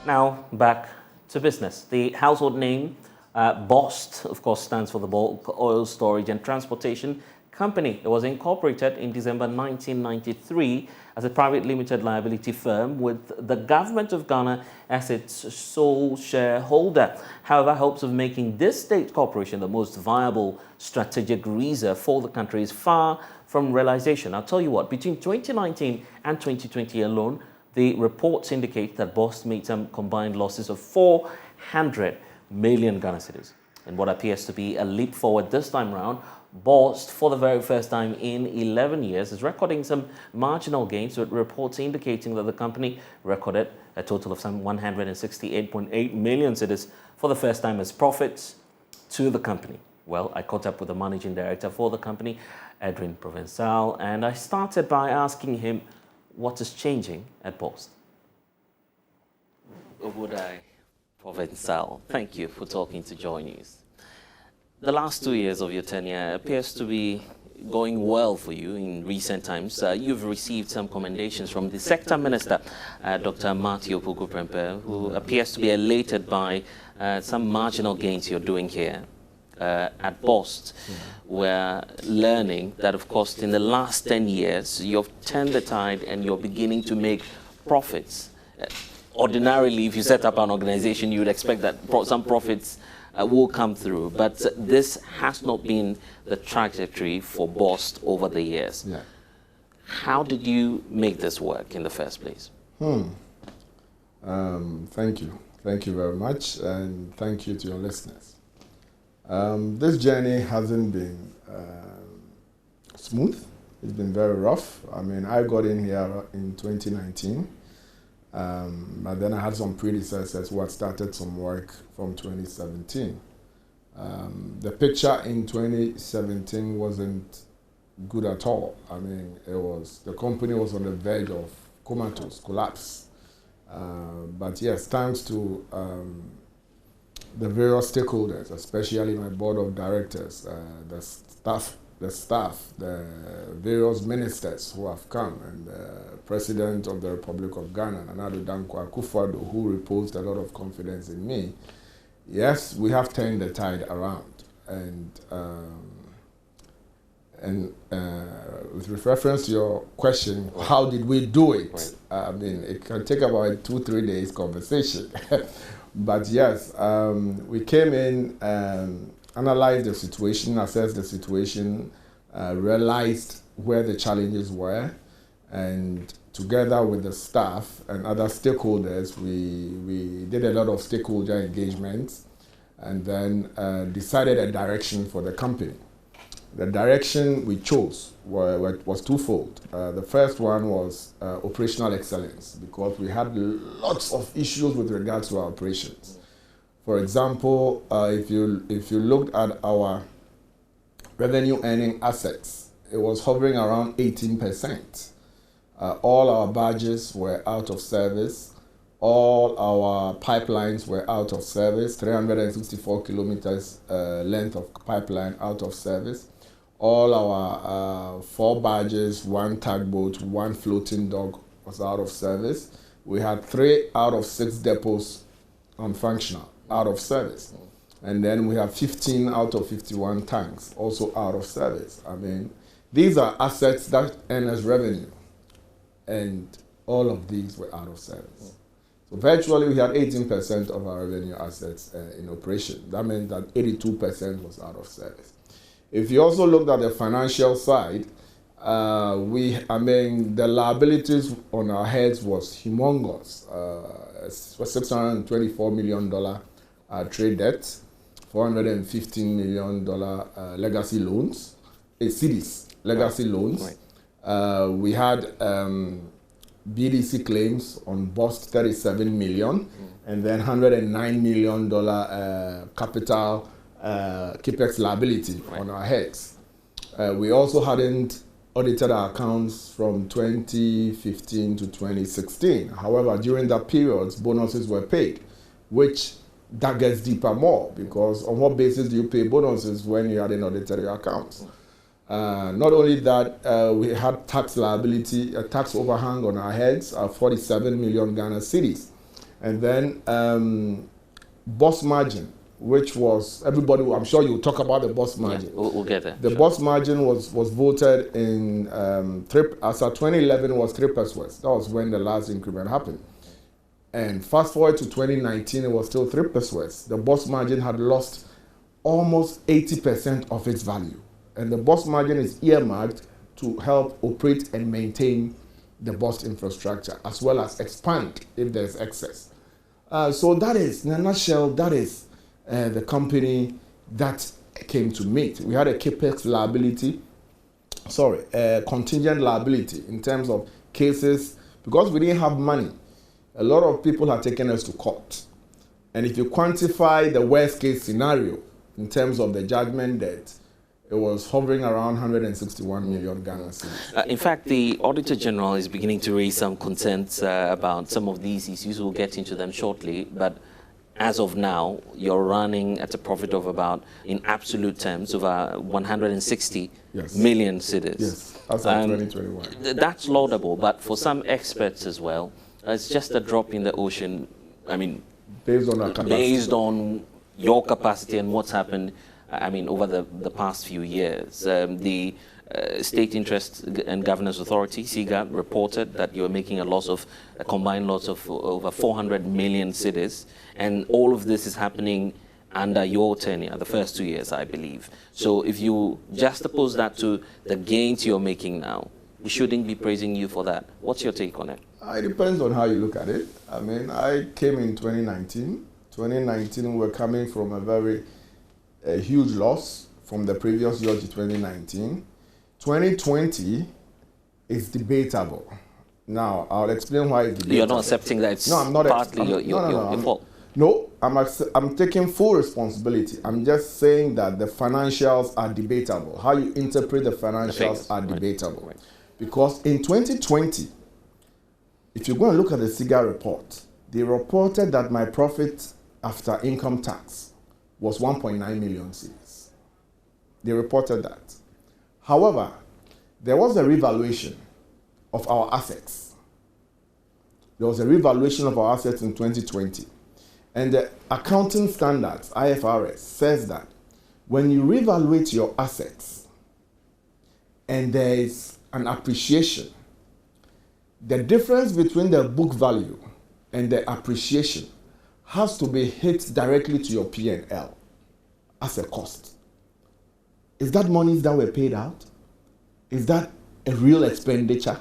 Now, back to business. The household name, BOST, of course, stands for the Bulk Oil Storage and Transportation Company. It was incorporated in December 1993 as a private limited liability firm with the government of Ghana as its sole shareholder. However, hopes of making this state corporation the most viable strategic reserve for the country is far from realization. I'll tell you what, between 2019 and 2020 alone, the reports indicate that BOST made some combined losses of 400 million Ghana cedis. In what appears to be a leap forward this time round, BOST, for the very first time in 11 years, is recording some marginal gains, with reports indicating that the company recorded a total of some 168.8 million cedis for the first time as profits to the company. Well, I caught up with the managing director for the company, Edwin Provençal, and I started by asking him what is changing at BOST. Obudai Provençal, thank you for talking to JoyNews. The last 2 years of your tenure appears to be going well for you in recent times. You've received some commendations from the sector minister, Dr. Matthew Puku-Prempeh, who appears to be elated by some marginal gains you're doing here. At BOST, we're learning that, of course, in the last 10 years, you've turned the tide and you're beginning to make profits. Ordinarily, if you set up an organization, you would expect that some profits will come through, but this has not been the trajectory for BOST over the years. Yeah. How did you make this work in the first place? Thank you. Thank you very much, and thank you to your listeners. This journey hasn't been smooth. It's been very rough. I mean, I got in here in 2019, but then I had some predecessors who had started some work from 2017. The picture in 2017 wasn't good at all. I mean, the company was on the verge of comatose, collapse. But yes, thanks to the various stakeholders, especially my board of directors, the staff, the various ministers who have come, and the President of the Republic of Ghana, Nana Dankwa Akufo-Addo, who reposed a lot of confidence in me. Yes, we have turned the tide around, and with reference to your question, how did we do it? I mean, it can take about 2-3 days conversation. But yes, we came in, analyzed the situation, assessed the situation, realized where the challenges were, and together with the staff and other stakeholders, we did a lot of stakeholder engagements, and then decided a direction for the company. The direction we chose was twofold. The first one was operational excellence, because we had lots of issues with regards to our operations. For example, if you looked at our revenue earning assets, it was hovering around 18%. All our barges were out of service. All our pipelines were out of service, 364 kilometers length of pipeline out of service. All our 4 barges, 1 tugboat, 1 floating dock was out of service. We had 3 out of 6 depots unfunctional, out of service. And then we have 15 out of 51 tanks also out of service. I mean, these are assets that earn us revenue, and all of these were out of service. So virtually we had 18% of our revenue assets in operation. That meant that 82% was out of service. If you also looked at the financial side, the liabilities on our heads was humongous. It was $624 million trade debt, $415 million legacy loans, cedis, legacy loans. Right. We had BDC claims on BOST, 37 million, and then $109 million capital capex liability on our heads. We also hadn't audited our accounts from 2015 to 2016. However, during that period, bonuses were paid, which that gets deeper more, because on what basis do you pay bonuses when you hadn't audited your accounts? Not only that, we had tax liability, a tax overhang on our heads, 47 million Ghana cedis. And then BOST margin, which was, everybody, I'm sure you'll talk about the BOST margin. Yeah, we'll get there. The BOST margin was voted in, as of 2011 was 3%. That was when the last increment happened. And fast forward to 2019, it was still 3%. The BOST margin had lost almost 80% of its value. And the BOST margin is earmarked to help operate and maintain the BOST infrastructure, as well as expand if there's excess. So that is, in a nutshell, that is the company that came to meet. We had a capex liability, a contingent liability in terms of cases, because we didn't have money. A lot of people had taken us to court. And if you quantify the worst case scenario in terms of the judgment debt, it was hovering around 161 million Ghana cedis. In fact, the Auditor General is beginning to raise some concerns about some of these issues. We'll get into them shortly. But as of now, you're running at a profit of about, in absolute terms, over 160 million cedis. Yes, as of 2021. That's laudable, but for some experts as well, it's just a drop in the ocean. I mean, based on our capacity. Based on your capacity and what's happened, I mean, over the past few years. The State Interest and Governance Authority, SIGA, reported that you were making a combined loss of over 400 million cedis, and all of this is happening under your tenure, the first 2 years, I believe. So if you juxtapose that to the gains you're making now, we shouldn't be praising you for that. What's your take on it? It depends on how you look at it. I mean, I came in 2019. 2019, we were coming from a huge loss from the previous year to 2019. 2020 is debatable. Now, I'll explain why it's debatable. You're not accepting that it's partly your fault? No, I'm taking full responsibility. I'm just saying that the financials are debatable. How you interpret the financials are debatable. Right. Because in 2020, if you go and look at the SIGA report, they reported that my profit after income tax was 1.9 million cedis. They reported that. However, there was a revaluation of our assets. There was a revaluation of our assets in 2020. And the accounting standards, IFRS, says that when you revaluate your assets and there is an appreciation, the difference between the book value and the appreciation has to be hit directly to your P&L as a cost. Is that monies that were paid out? Is that a real expenditure?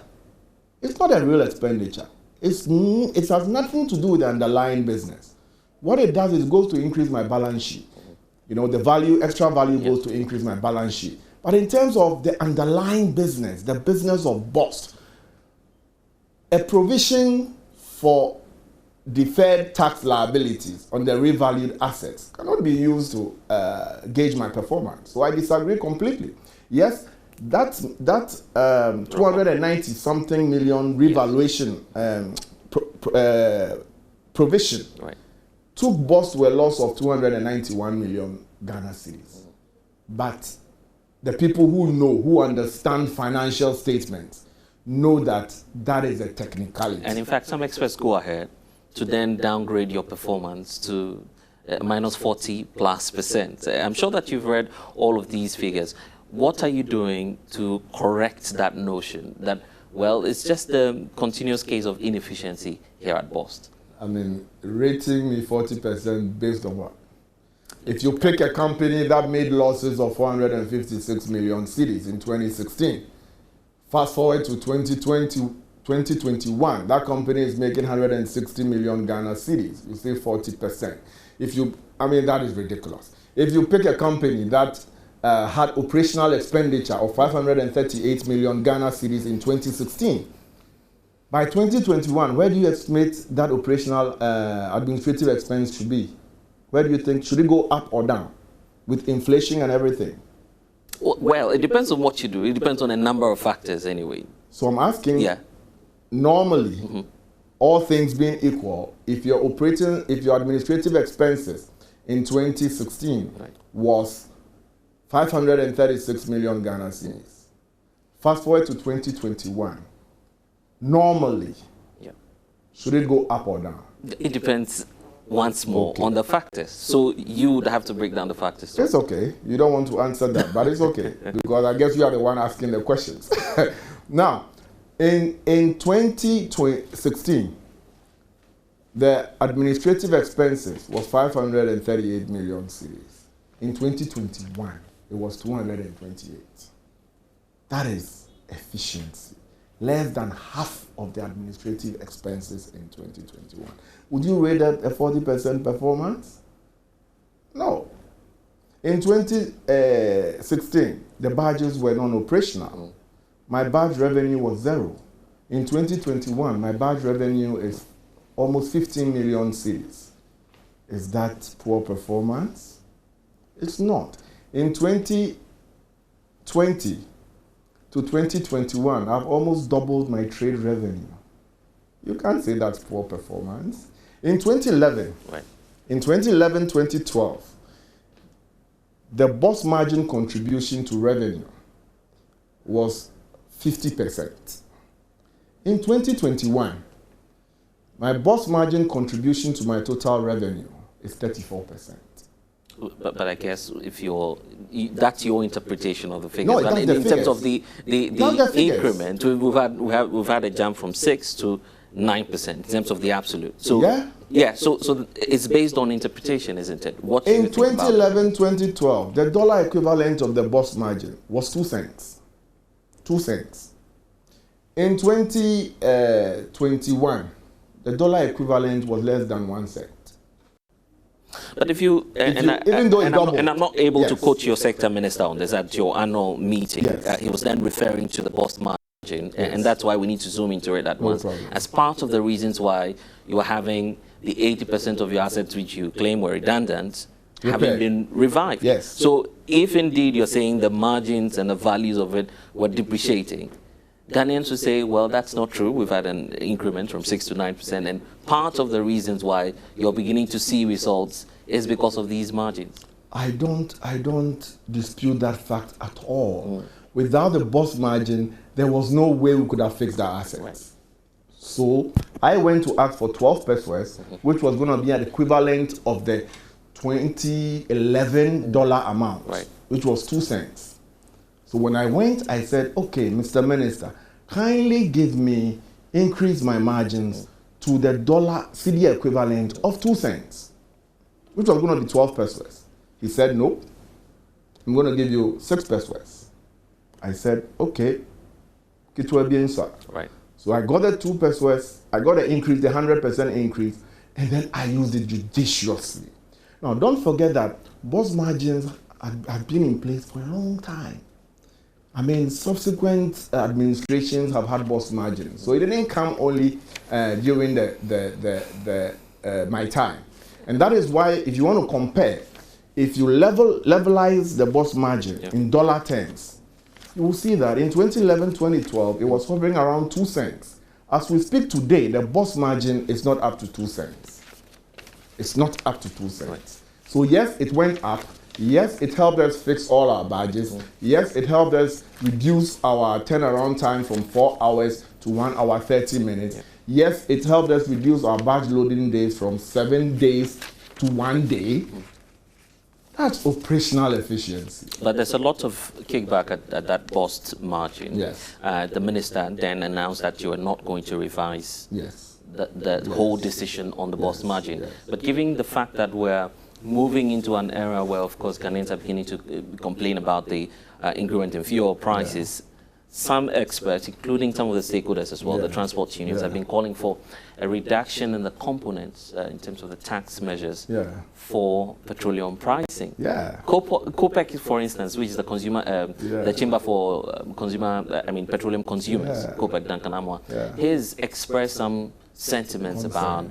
It's not a real expenditure. It has nothing to do with the underlying business. What it does is it goes to increase my balance sheet. You know, the value, extra value goes to increase my balance sheet. But in terms of the underlying business, the business of BOST, a provision for deferred tax liabilities on the revalued assets cannot be used to gauge my performance. So I disagree completely. Yes, that 290 something million revaluation provision took BOST to a loss of 291 million Ghana cedis. But the people who understand financial statements know that that is a technicality. And in fact, some experts go ahead to then downgrade your performance to minus 40+%. I'm sure that you've read all of these figures. What are you doing to correct that notion that, well, it's just a continuous case of inefficiency here at BOST? I mean, rating me 40% based on what? If you pick a company that made losses of 456 million cedis in 2016, fast forward to 2021, that company is making 160 million Ghana cedis. You say 40%. That is ridiculous. If you pick a company that had operational expenditure of 538 million Ghana cedis in 2016, by 2021, where do you estimate that operational administrative expense should be? Where do you think, should it go up or down with inflation and everything? Well, it depends on what you do. It depends on a number of factors anyway. So I'm asking, normally, all things being equal, if your administrative expenses in 2016 was 536 million Ghana cedis, fast forward to 2021, normally, Should it go up or down? It depends once more on the factors. So you would have to break down the factors. It's okay. You don't want to answer that, but it's okay because I guess you are the one asking the questions. Now, in 2016, the administrative expenses was 538 million cedis. In 2021, it was 228. That is efficiency. Less than half of the administrative expenses in 2021. Would you rate that a 40% performance? No. In 2016, the badges were non-operational. My badge revenue was 0. In 2021, my badge revenue is almost 15 million cedis. Is that poor performance? It's not. In 2020 to 2021, I've almost doubled my trade revenue. You can't say that's poor performance. In 2011, right. In 2011, 2012, the BOST margin contribution to revenue was 50%. In 2021, my BOST margin contribution to my total revenue is 34%. But I guess if that's your interpretation of the figures. No, but in terms of the increment, we've had a jump from 6 to 9% in terms of the absolute. So so it's based on interpretation, isn't it? What in 2011, 2012, the dollar equivalent of the BOST margin was 2 cents. 2 cents. In 2021, the dollar equivalent was less than 1 cent. But if you, I'm not able to quote your sector minister on this at your annual meeting. He was then referring to the BOST margin, and that's why we need to zoom into it at once. As part of the reasons why you are having the 80% of your assets which you claim were redundant having been revived. Yes. So if indeed you're saying the margins and the values of it were depreciating, Ghanaians would say, well, that's not true. We've had an increment from 6 to 9%, and part of the reasons why you're beginning to see results is because of these margins. I don't dispute that fact at all. Without the BOST margin, there was no way we could have fixed our assets. Right. So I went to ask for 12 pesos, which was going to be an equivalent of the 2011 dollar amount, which was 2 cents. So when I went, I said, okay, Mr. Minister, kindly increase my margins to the dollar CD equivalent of 2 cents, which was going to be 12 pesos. He said, no, I'm going to give you 6 pesos. I said, okay, it will be inside. Right. So I got the 2 pesos, I got the increase, the 100% increase, and then I used it judiciously. Now, don't forget that BOST margins have been in place for a long time. I mean, subsequent administrations have had BOST margins. So it didn't come only during my time. And that is why, if you want to compare, if you levelize the BOST margin in dollar terms, you will see that in 2011, 2012, it was hovering around 2 cents. As we speak today, the BOST margin is not up to 2 cents. It's not up to 2 cents. Right. So yes, it went up. Yes, it helped us fix all our badges. Yes, it helped us reduce our turnaround time from 4 hours to 1 hour 30 minutes. Yes, it helped us reduce our badge loading days from 7 days to 1 day. That's operational efficiency. But there's a lot of kickback at that BOST margin. Yes. The minister then announced that you are not going to revise the whole decision on the BOST margin. Yes. But given the fact that we're moving into an era where, of course, Ghanaians are beginning to complain about the increment in fuel prices, some experts, including some of the stakeholders as well, the transport unions, have been calling for a reduction in the components in terms of the tax measures for petroleum pricing. COPEC, for instance, which is the consumer, the Chamber for Petroleum Consumers, COPEC Duncan Amwa, has expressed some sentiments about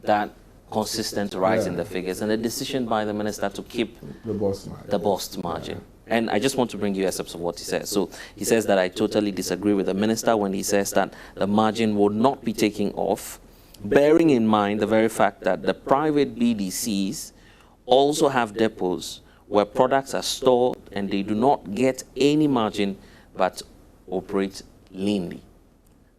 that consistent rise in the figures and a decision by the minister to keep the BOST margin. And I just want to bring you excerpts of what he says. So he says that I totally disagree with the minister when he says that the margin will not be taking off, bearing in mind the very fact that the private BDCs also have depots where products are stored and they do not get any margin but operate leanly.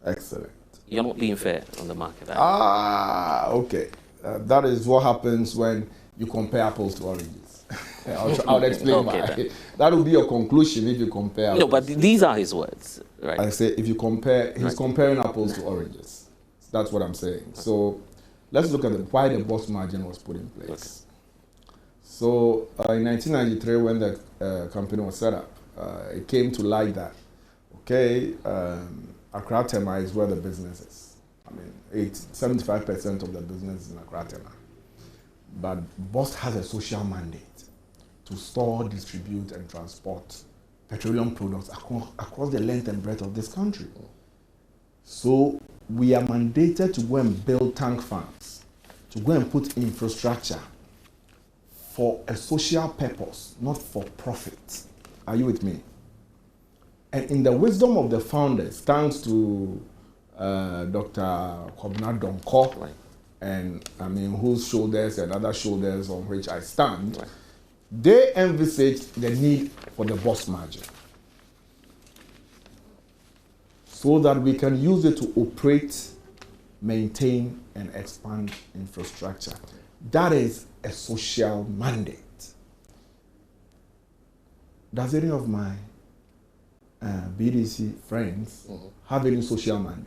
Excellent. You're not being fair on the market. Okay. That is what happens when you compare apples to oranges. I'll explain why. That will be your conclusion if you compare apples. No, but these are his words, right? I say if you compare, he's comparing apples to oranges. That's what I'm saying. Okay. So let's look at why the BOST margin was put in place. Okay. So in 1993, when the company was set up, it came to light that, okay, Accra Tema is where the business is. I mean, 75% of the business is in Accra Tema. But BOST has a social mandate to store, distribute, and transport petroleum products across the length and breadth of this country. So we are mandated to go and build tank farms, to go and put infrastructure for a social purpose, not for profit. Are you with me? And in the wisdom of the founders, thanks to Dr. Kobna Donko, right, and I mean whose shoulders and other shoulders on which I stand, right, they envisaged the need for the BOST margin so that we can use it to operate, maintain, and expand infrastructure. That is a social mandate. Does any of my BDC friends have any social mandate?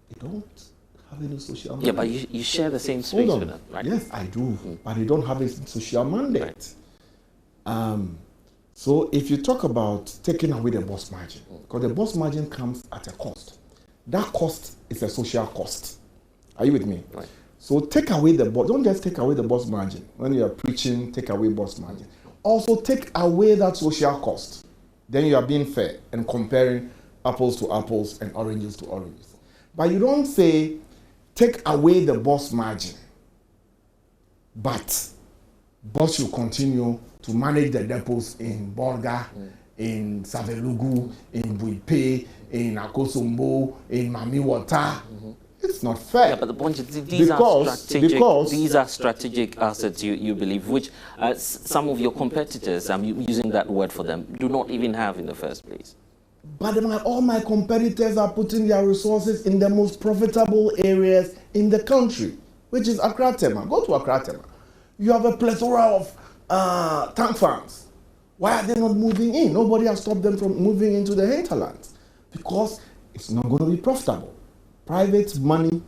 They don't have any social mandate. Yeah, but you share the same space with them, right? Yes, I do, but they don't have a social mandate. Right. So if you talk about taking away the BOST margin, because the BOST margin comes at a cost. That cost is a social cost. Are you with me? Right. So take away the BOST. Don't just take away the BOST margin. When you are preaching, take away BOST margin. Also take away that social cost. Then you are being fair and comparing apples to apples and oranges to oranges. But you don't say, take away the BOST margin, but BOST should continue to manage the depots in Borga, in Savelugu, in Buipe, in Akosombo, in Mamiwata. It's not fair. Yeah, but the point is, these are strategic assets, you believe, which some of your competitors, I'm using that word for them, do not even have in the first place. But all my competitors are putting their resources in the most profitable areas in the country, which is Accra Tema. Go to Accra Tema. You have a plethora of tank farms. Why are they not moving in? Nobody has stopped them from moving into the hinterlands because it's not going to be profitable. Private money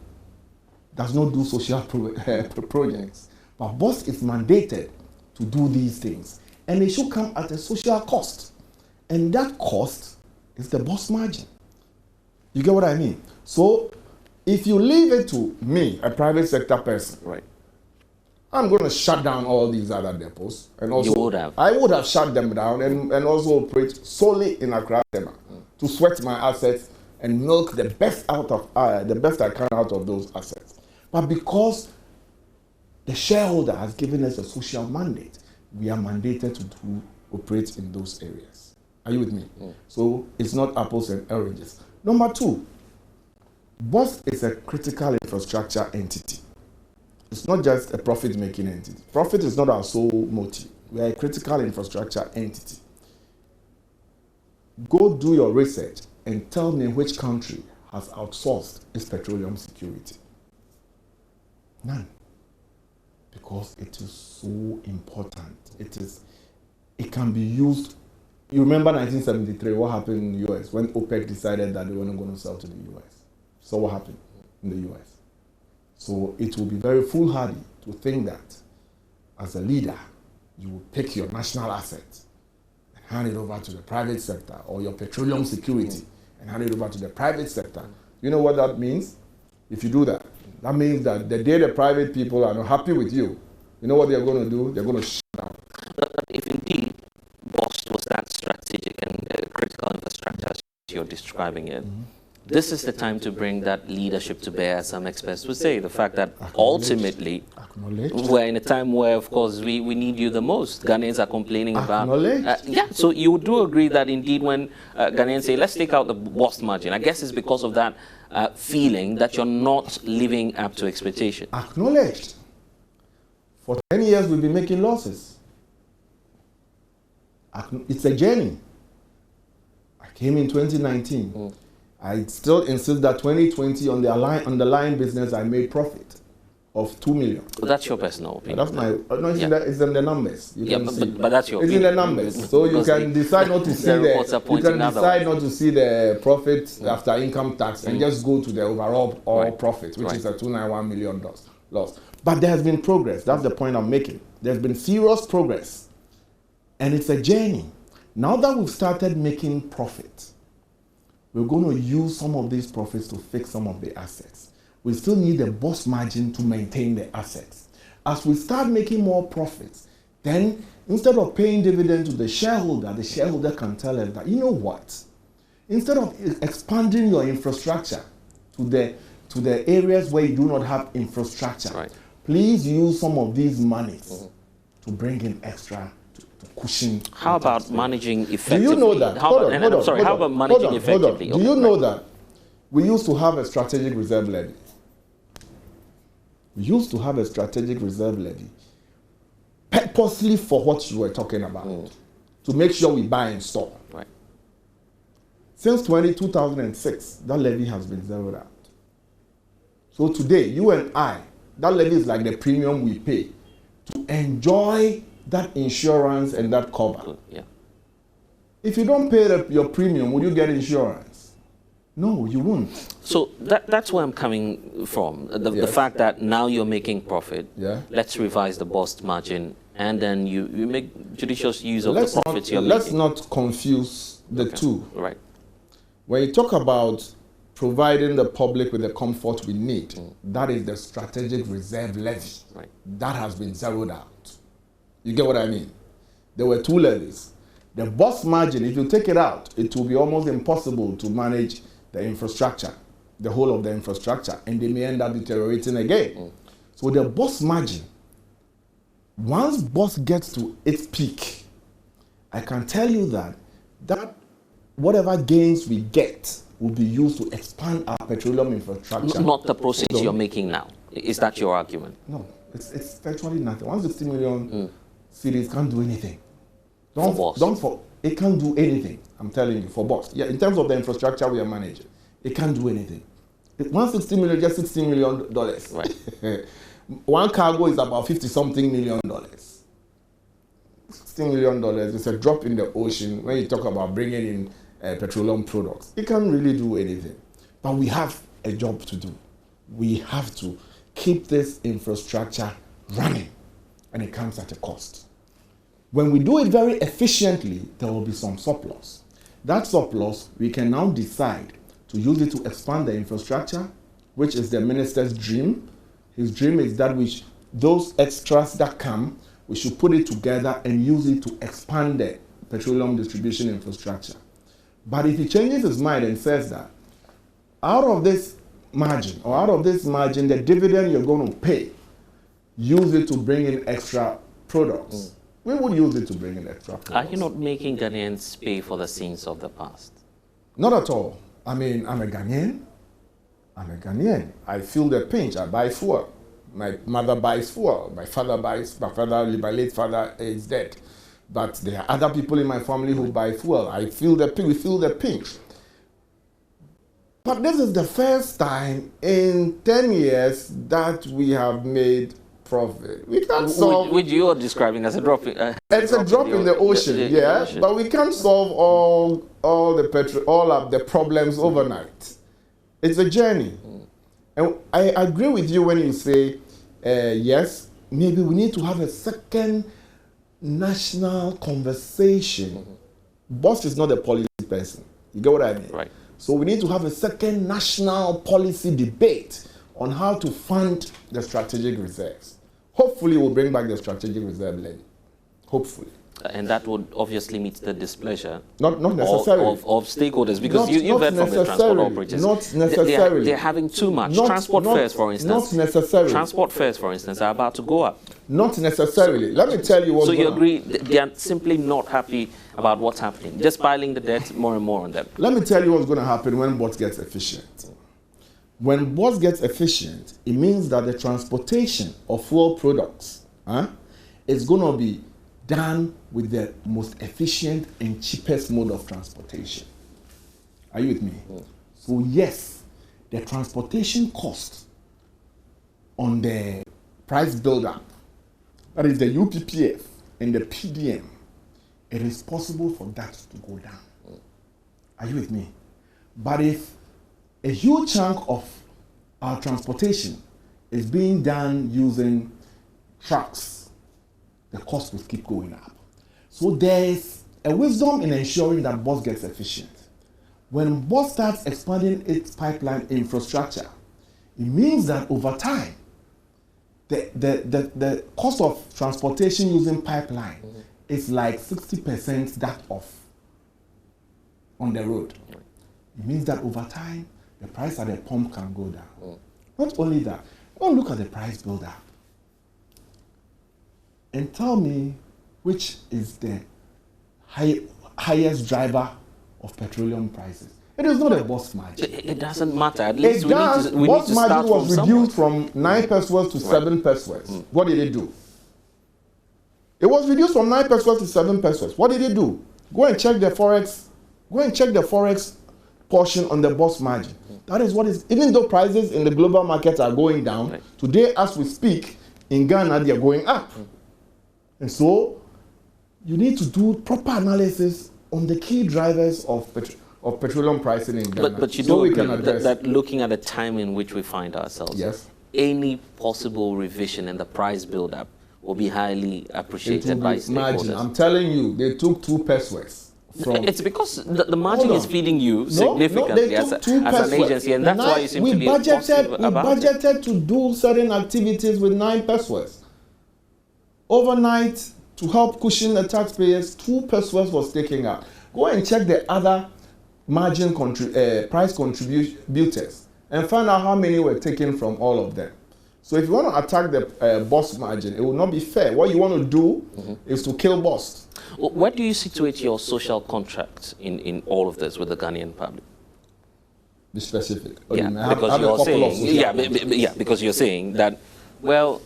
does not do social projects, but BOST is mandated to do these things, and they should come at a social cost, and that cost is the BOST margin. You get what I mean? So if you leave it to me, a private sector person, right, I'm going to shut down all these other depots, and also I would have shut them down and also operate solely in Accra Tema to sweat my assets and milk the best out of the best I can out of those assets. But because the shareholder has given us a social mandate, we are mandated to operate in those areas. Are you with me? So it's not apples and oranges. Number two, BOST is a critical infrastructure entity. It's not just a profit-making entity. Profit is not our sole motive. We are a critical infrastructure entity. Go do your research and tell me which country has outsourced its petroleum security. None. Because it is so important. It can be used. You remember 1973, what happened in the US when OPEC decided that they were not going to sell to the US. So what happened in the US? So it will be very foolhardy to think that as a leader, you will pick your national assets and hand it over to the private sector, or your petroleum security and hand it over to the private sector. You know what that means? If you do that, that means that the day the private people are not happy with you, you know what they're going to do? They're going to shut down. If indeed BOST was that strategic and critical infrastructure as you're describing it, this is the time to bring that leadership to bear, as some experts would say. The fact that ultimately we're in a time where, of course, we need you the most. Ghanaians are complaining about... yeah, so you do agree that indeed when Ghanaians say, let's take out the BOST margin, I guess it's because of that feeling that you're not living up to expectation. Acknowledged. For 10 years, we've been making losses. It's a journey. I came in 2019. I still insist that 2020 on the underlying business, I made profit of 2 million. But that's your personal opinion. That's my, no, it's in the numbers. You can see. But that's your It's opinion. in the numbers. So you can decide not to see not to see the profit after income tax and just go to the overall profit, which is a $291 million loss. But there has been progress. That's the point I'm making. There's been serious progress. And it's a journey. Now that we've started making profit, we're going to use some of these profits to fix some of the assets. We still need a BOST margin to maintain the assets. As we start making more profits, then instead of paying dividend to the shareholder can tell us that, you know what? Instead of expanding your infrastructure to the areas where you do not have infrastructure, please use some of these monies to bring in extra to cushion. How about managing effectively? Do you know that? How about managing effectively? Do you know that we used to have a strategic reserve levy? We used to have a strategic reserve levy purposely for what you were talking about, to make sure we buy and store. Right. Since 2006, that levy has been zeroed out. So today, you and I, that levy is like the premium we pay to enjoy that insurance and that cover. Yeah. If you don't pay your premium, will you get insurance? No, you won't. So that's where I'm coming from. The fact that now you're making profit. Yeah. Let's revise the BOST margin, and then you make judicious use of the profits you're making. Let's not confuse the two. Right. When you talk about providing the public with the comfort we need, that is the strategic reserve levy. Right. That has been zeroed out. You get what I mean? There were two levies. The BOST margin, if you take it out, it will be almost impossible to manage the infrastructure, the whole of the infrastructure, and they may end up deteriorating again. So the BOST margin, once BOST gets to its peak, I can tell you that whatever gains we get will be used to expand our petroleum infrastructure. Not the proceeds you're making now. Is that your argument? No, it's virtually nothing. 160 million cities can't do anything. It can't do anything, I'm telling you, for BOST. Yeah, in terms of the infrastructure we are managing, it can't do anything. 160 million, just $16 million. Right. One cargo is about $50-something million. $16 million is a drop in the ocean when you talk about bringing in petroleum products. It can't really do anything. But we have a job to do. We have to keep this infrastructure running, and it comes at a cost. When we do it very efficiently, there will be some surplus. That surplus, we can now decide to use it to expand the infrastructure, which is the minister's dream. His dream is that those extras that come, we should put it together and use it to expand the petroleum distribution infrastructure. But if he changes his mind and says that out of this margin, the dividend you're going to pay, use it to bring in extra products. We would use it to bring in extra products. Are you not making Ghanaians pay for the sins of the past? Not at all. I mean, I'm a Ghanaian. I feel the pinch. I buy fuel. My mother buys fuel. My late father is dead. But there are other people in my family who buy fuel. We feel the pinch. But this is the first time in 10 years that we have made profit. We can't solve. Which you are describing as a drop in. It's a drop in the ocean, but we can't solve all the problems overnight. It's a journey, and I agree with you when you say yes. Maybe we need to have a second national conversation. BOST is not a policy person. You get what I mean? Right. So we need to have a second national policy debate on how to fund the strategic reserves. Hopefully, we'll bring back the strategic reserve levy. Hopefully. And that would obviously meet the displeasure not necessarily of stakeholders, because you've heard from the transport operators. Not necessarily. They're having too much. Transport fares, for instance. Not necessarily. Transport fares, for instance, are about to go up. Not necessarily. Let me tell you what. So you agree they are simply not happy about what's happening, just piling the debt more and more on them. Let me tell you what's going to happen when BOST gets efficient. When BOST gets efficient, it means that the transportation of fuel products is going to be done with the most efficient and cheapest mode of transportation. Are you with me? So yes, the transportation cost on the price build-up, that is the UPPF and the PDM, it is possible for that to go down. Are you with me? But if a huge chunk of our transportation is being done using trucks, the cost will keep going up. So there's a wisdom in ensuring that BOST gets efficient. When BOST starts expanding its pipeline infrastructure, it means that over time, the cost of transportation using pipeline is like 60% that of on the road. It means that over time, the price at the pump can go down. Not only that, go and look at the price builder and tell me which is the highest driver of petroleum prices. It is not a BOST margin. It doesn't matter. At least It does. we need BOST to start margin was from reduced somewhere. from 9 pesos to 7 pesos. What did it do? It was reduced from 9 pesos to 7 pesos. What did it do? Go and check the forex. Go and check the forex portion on the BOST margin. That is what is. Even though prices in the global market are going down, today as we speak in Ghana they are going up. And so you need to do proper analysis on the key drivers of petroleum pricing in Ghana. But you so do we can agree address that looking at the time in which we find ourselves, yes, any possible revision in the price build-up will be highly appreciated by stakeholders. I'm telling you, they took 2 pesos. It's because the margin is feeding you significantly they took as 2 an agency, and that's why you seem to be positive about it. We budgeted to do certain activities with 9 pesos. Overnight, to help cushion the taxpayers, 2 pesos was taken out. Go and check the other margin price contributors and find out how many were taken from all of them. So if you want to attack the BOST margin, it will not be fair. What you want to do is to kill BOST. Where do you situate your social contract in all of this with the Ghanaian public? Be specific. Because you're saying that, well,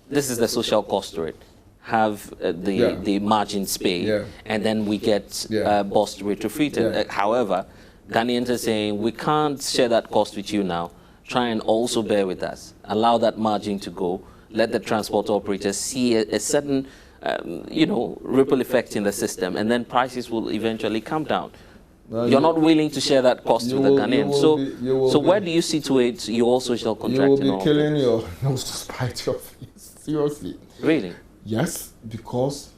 this is the social cost to it. Have the margins paid, and then we get BOST rate treated. However, Ghanaians are saying we can't share that cost with you now. Try and also bear with us. Allow that margin to go. Let the transport operators see a certain, ripple effect in the system, and then prices will eventually come down. You're not willing to share that cost with the Ghanaians. So where do you situate your social contract? You will be killing your nose to spite your face. Seriously. Really? Yes, because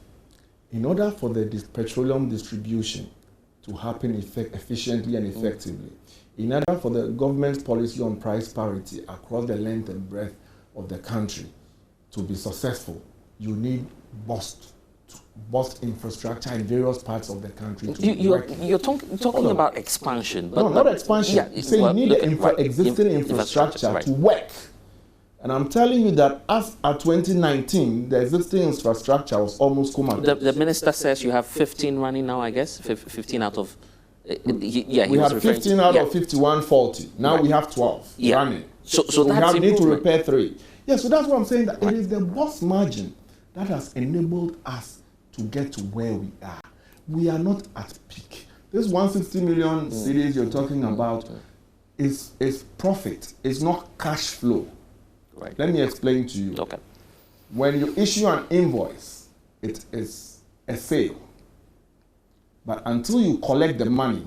in order for the petroleum distribution to happen efficiently and effectively, in order for the government's policy on price parity across the length and breadth of the country to be successful, you need BOST infrastructure in various parts of the country to You're talking about expansion. But not expansion. Yeah, you need the existing infrastructure to work. And I'm telling you that as at 2019, the existing infrastructure was almost comatose. The minister says you have 15 running now, I guess? 15 out of... we had 15 out of 51 faulty. Now we have 12 running. So we need to repair 3. Yeah, so that's what I'm saying. That it is the BOST margin that has enabled us to get to where we are. We are not at peak. This 160 million cedis you're talking about is profit. It's not cash flow. Right. Let me explain to you. Okay. When you issue an invoice, it is a sale. But until you collect the money,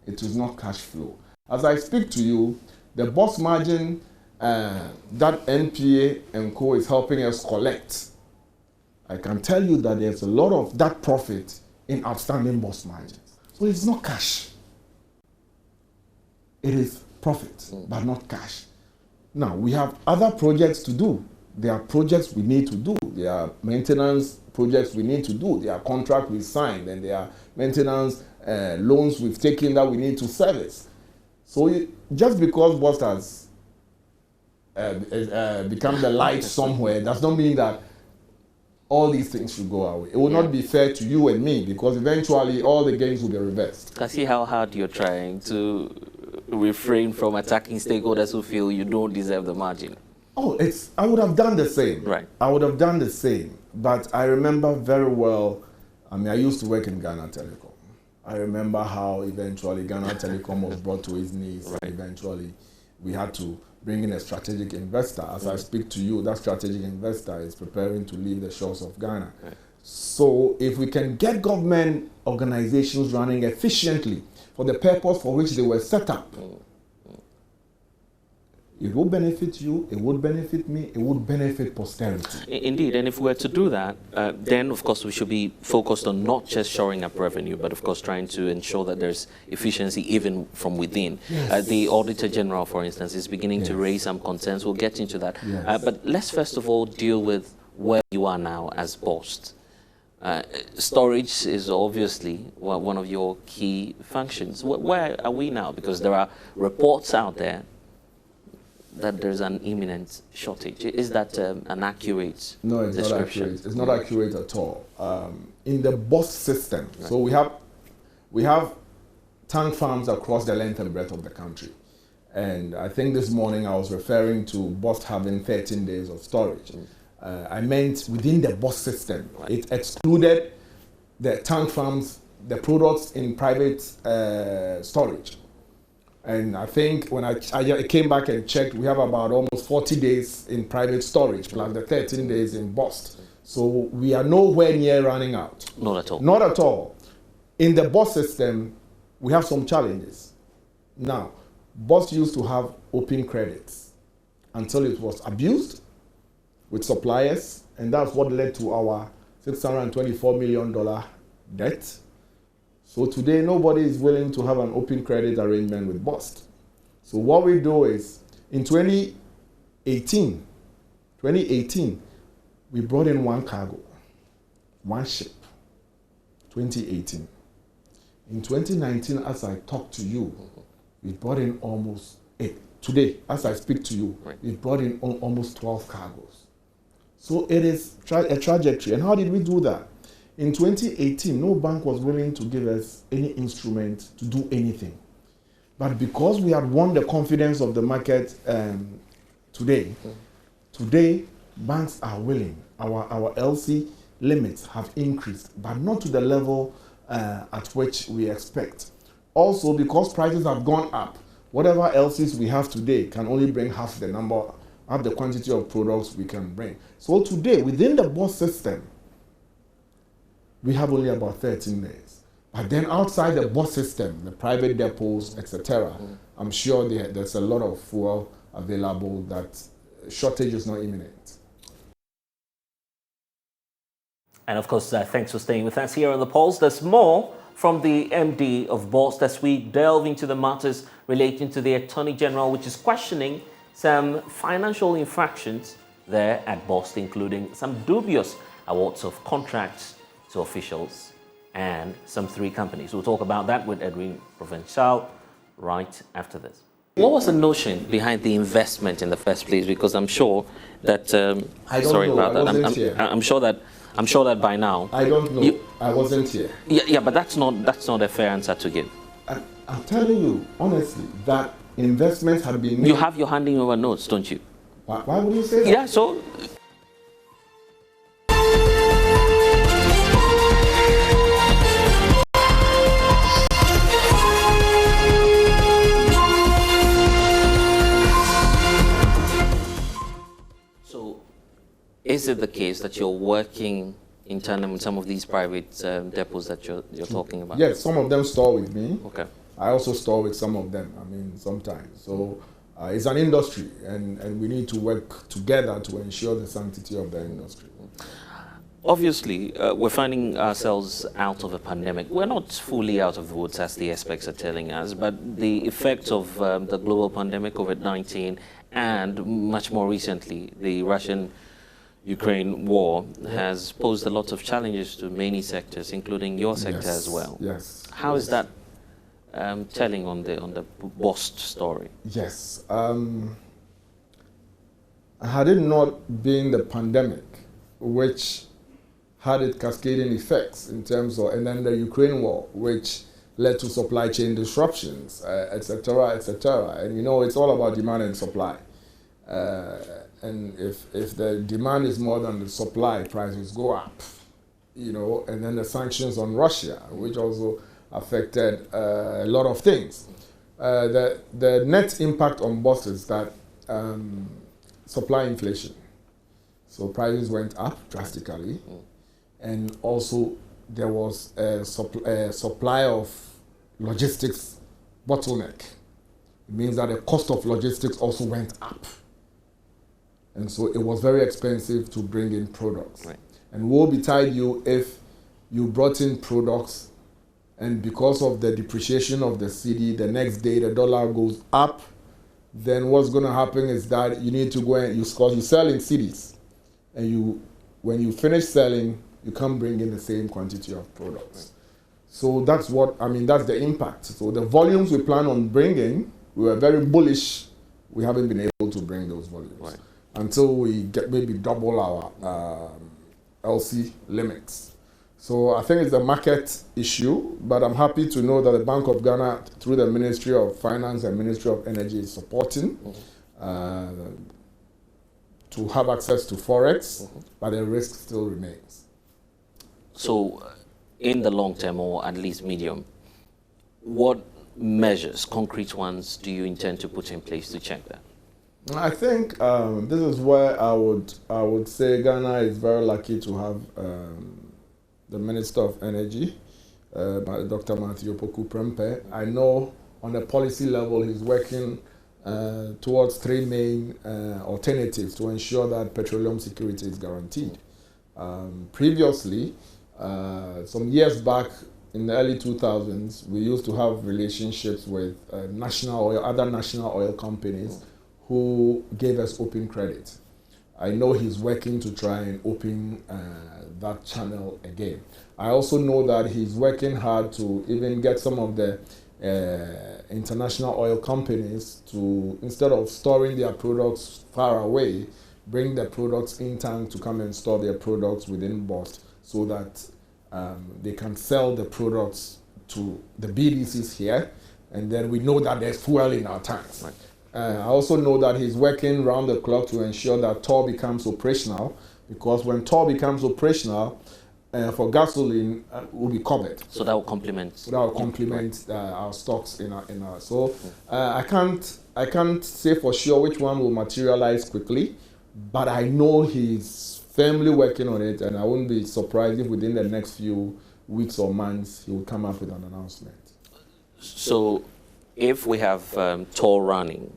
it is not cash flow. As I speak to you, the BOST margin that NPA and Co is helping us collect, I can tell you that there's a lot of that profit in outstanding BOST margins. So it's not cash. It is profit, but not cash. Now, we have other projects to do. There are projects we need to do. There are maintenance projects we need to do. There are contracts we signed, and there are maintenance loans we've taken that we need to service. So just because BOST has become the light somewhere does not mean that all these things should go away. It will not be fair to you and me, because eventually all the gains will be reversed. I see how hard you're trying to refrain from attacking stakeholders who feel you don't deserve the margin. I would have done the same. Right. I would have done the same. But I remember very well, I used to work in Ghana Telecom. I remember how eventually Ghana Telecom was brought to its knees. Right. And eventually, we had to bring in a strategic investor. As I speak to you, that strategic investor is preparing to leave the shores of Ghana. Right. So if we can get government organizations running efficiently for the purpose for which they were set up, it will benefit you, it would benefit me, it would benefit posterity. Indeed, and if we were to do that, then of course we should be focused on not just shoring up revenue, but of course trying to ensure that there's efficiency even from within. Yes. The Auditor General, for instance, is beginning to raise some concerns. We'll get into that. Yes. But let's first of all deal with where you are now as BOST. Storage is obviously one of your key functions. Where are we now? Because there are reports out there that there's an imminent shortage. Is that an accurate No, it's not description? accurate. It's not accurate at all. In the BOST system, Right. so we have tank farms across the length and breadth of the country. And I think this morning I was referring to BOST having 13 days of storage. I meant within the BOST system. Right. It excluded the tank farms, the products in private storage. And I think when I came back and checked, we have about almost 40 days in private storage, plus the 13 days in BOST. So we are nowhere near running out. Not at all. Not at all. In the BOST system, we have some challenges. Now, BOST used to have open credits until it was abused with suppliers, and that's what led to our $624 million debt. So today, nobody is willing to have an open credit arrangement with BOST. So what we do is, in 2018, we brought in one cargo, one ship, 2018. In 2019, as I talk to you, we brought in almost 8. Today, as I speak to you, Right. we brought in almost 12 cargoes. So it is a trajectory. And how did we do that? In 2018, no bank was willing to give us any instrument to do anything. But because we had won the confidence of the market today, banks are willing. Our LC limits have increased, but not to the level at which we expect. Also, because prices have gone up, whatever LCs we have today can only bring half the quantity of products we can bring. So today, within the BOST system, we have only about 13 days. But then outside the BOST system, the private depots, etc., I'm sure there's a lot of fuel available, that shortage is not imminent. And of course, thanks for staying with us here on The Pulse. There's more from the MD of BOST as we delve into the matters relating to the Attorney General, which is questioning some financial infractions there at BOST, including some dubious awards of contracts to officials and some 3 companies. We'll talk about that with Edwin Provenchal right after this. What was the notion behind the investment in the first place? Because I'm sure that I don't know. I wasn't here. I'm sure that by now. I don't know. I wasn't here. Yeah, but that's not a fair answer to give. I'm telling you honestly that investments have been made. You have your handing over notes, don't you? Why would you say that? Yeah, so is it the case that you're working in tandem with some of these private depots that you're talking about? Yes, some of them store with me. Okay. I also store with some of them, sometimes. So it's an industry, and we need to work together to ensure the sanctity of the industry. Obviously, we're finding ourselves out of a pandemic. We're not fully out of the woods, as the experts are telling us, but the effects of the global pandemic, COVID-19, and much more recently, the Russian-Ukraine war has posed a lot of challenges to many sectors, including your sector as well. Yes. How is that telling on the BOST story? Yes. Had it not been the pandemic, which had its cascading effects in terms of, and then the Ukraine war, which led to supply chain disruptions, etc., etc. And it's all about demand and supply. And if the demand is more than the supply, prices go up. And then the sanctions on Russia, which also affected a lot of things. The net impact on BOST is that supply inflation. So prices went up drastically, and also there was a supply of logistics bottleneck. It means that the cost of logistics also went up. And so it was very expensive to bring in products. Right. And woe betide you if you brought in products and because of the depreciation of the cedi, the next day the dollar goes up, then what's going to happen is that you need to go and you sell in cedis. And when you finish selling, you can't bring in the same quantity of products. So that's that's the impact. So the volumes we plan on bringing, we were very bullish. We haven't been able to bring those volumes. Right. Until we get maybe double our LC limits. So I think it's a market issue, but I'm happy to know that the Bank of Ghana, through the Ministry of Finance and Ministry of Energy, is supporting to have access to Forex, but the risk still remains. So in the long term, or at least medium, what measures, concrete ones, do you intend to put in place to check that? I think this is where I would say Ghana is very lucky to have the Minister of Energy, Dr. Matthew Opoku Prempeh. I know on a policy level he's working towards three main alternatives to ensure that petroleum security is guaranteed. Previously, some years back in the early 2000s, we used to have relationships with other national oil companies who gave us open credit. I know he's working to try and open that channel again. I also know that he's working hard to even get some of the international oil companies to, instead of storing their products far away, bring the products in time to come and store their products within BOST so that they can sell the products to the BDCs here, and then we know that there's fuel in our tanks. Right. I also know that he's working round the clock to ensure that TOR becomes operational, because when TOR becomes operational, for gasoline, will be covered. So that will complement. So that will complement our stocks in our. So I can't say for sure which one will materialize quickly, but I know he's firmly working on it, and I wouldn't be surprised if within the next few weeks or months he will come up with an announcement. So, if we have TOR running,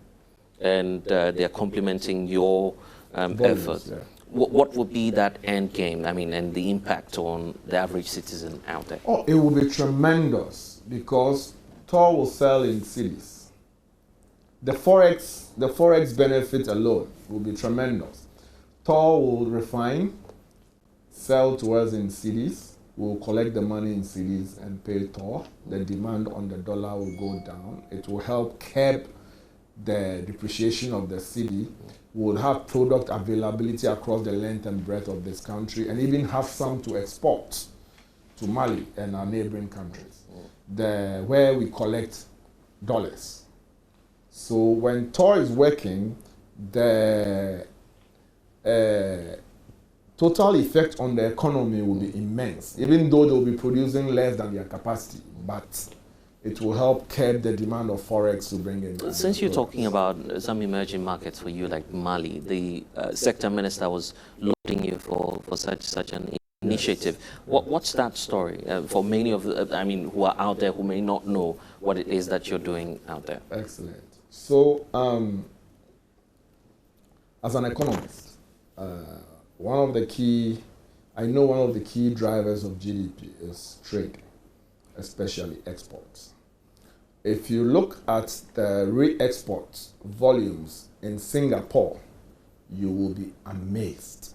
and they're complementing your effort, yeah. What would be that end game? I mean, and the impact on the average citizen out there? Oh, it will be tremendous, because TOR will sell in cedis. The forex benefit alone will be tremendous. TOR will refine, sell to us in cedis. We'll collect the money in cedis and pay TOR. The demand on the dollar will go down. It will help curb the depreciation of the cedi. We'll have product availability across the length and breadth of this country, and even have some to export to Mali and our neighboring countries, where we collect dollars. So when TOR is working, the total effect on the economy will be immense, even though they'll be producing less than their capacity, but it will help curb the demand of forex to bring in. Since you're talking about some emerging markets for you, like Mali, the sector minister was lauding you for such an initiative. Yes. What's that story for many of who are out there who may not know what it is that you're doing out there? Excellent. So, as an economist, one of the key drivers of GDP is trade, especially exports. If you look at the re-export volumes in Singapore, you will be amazed.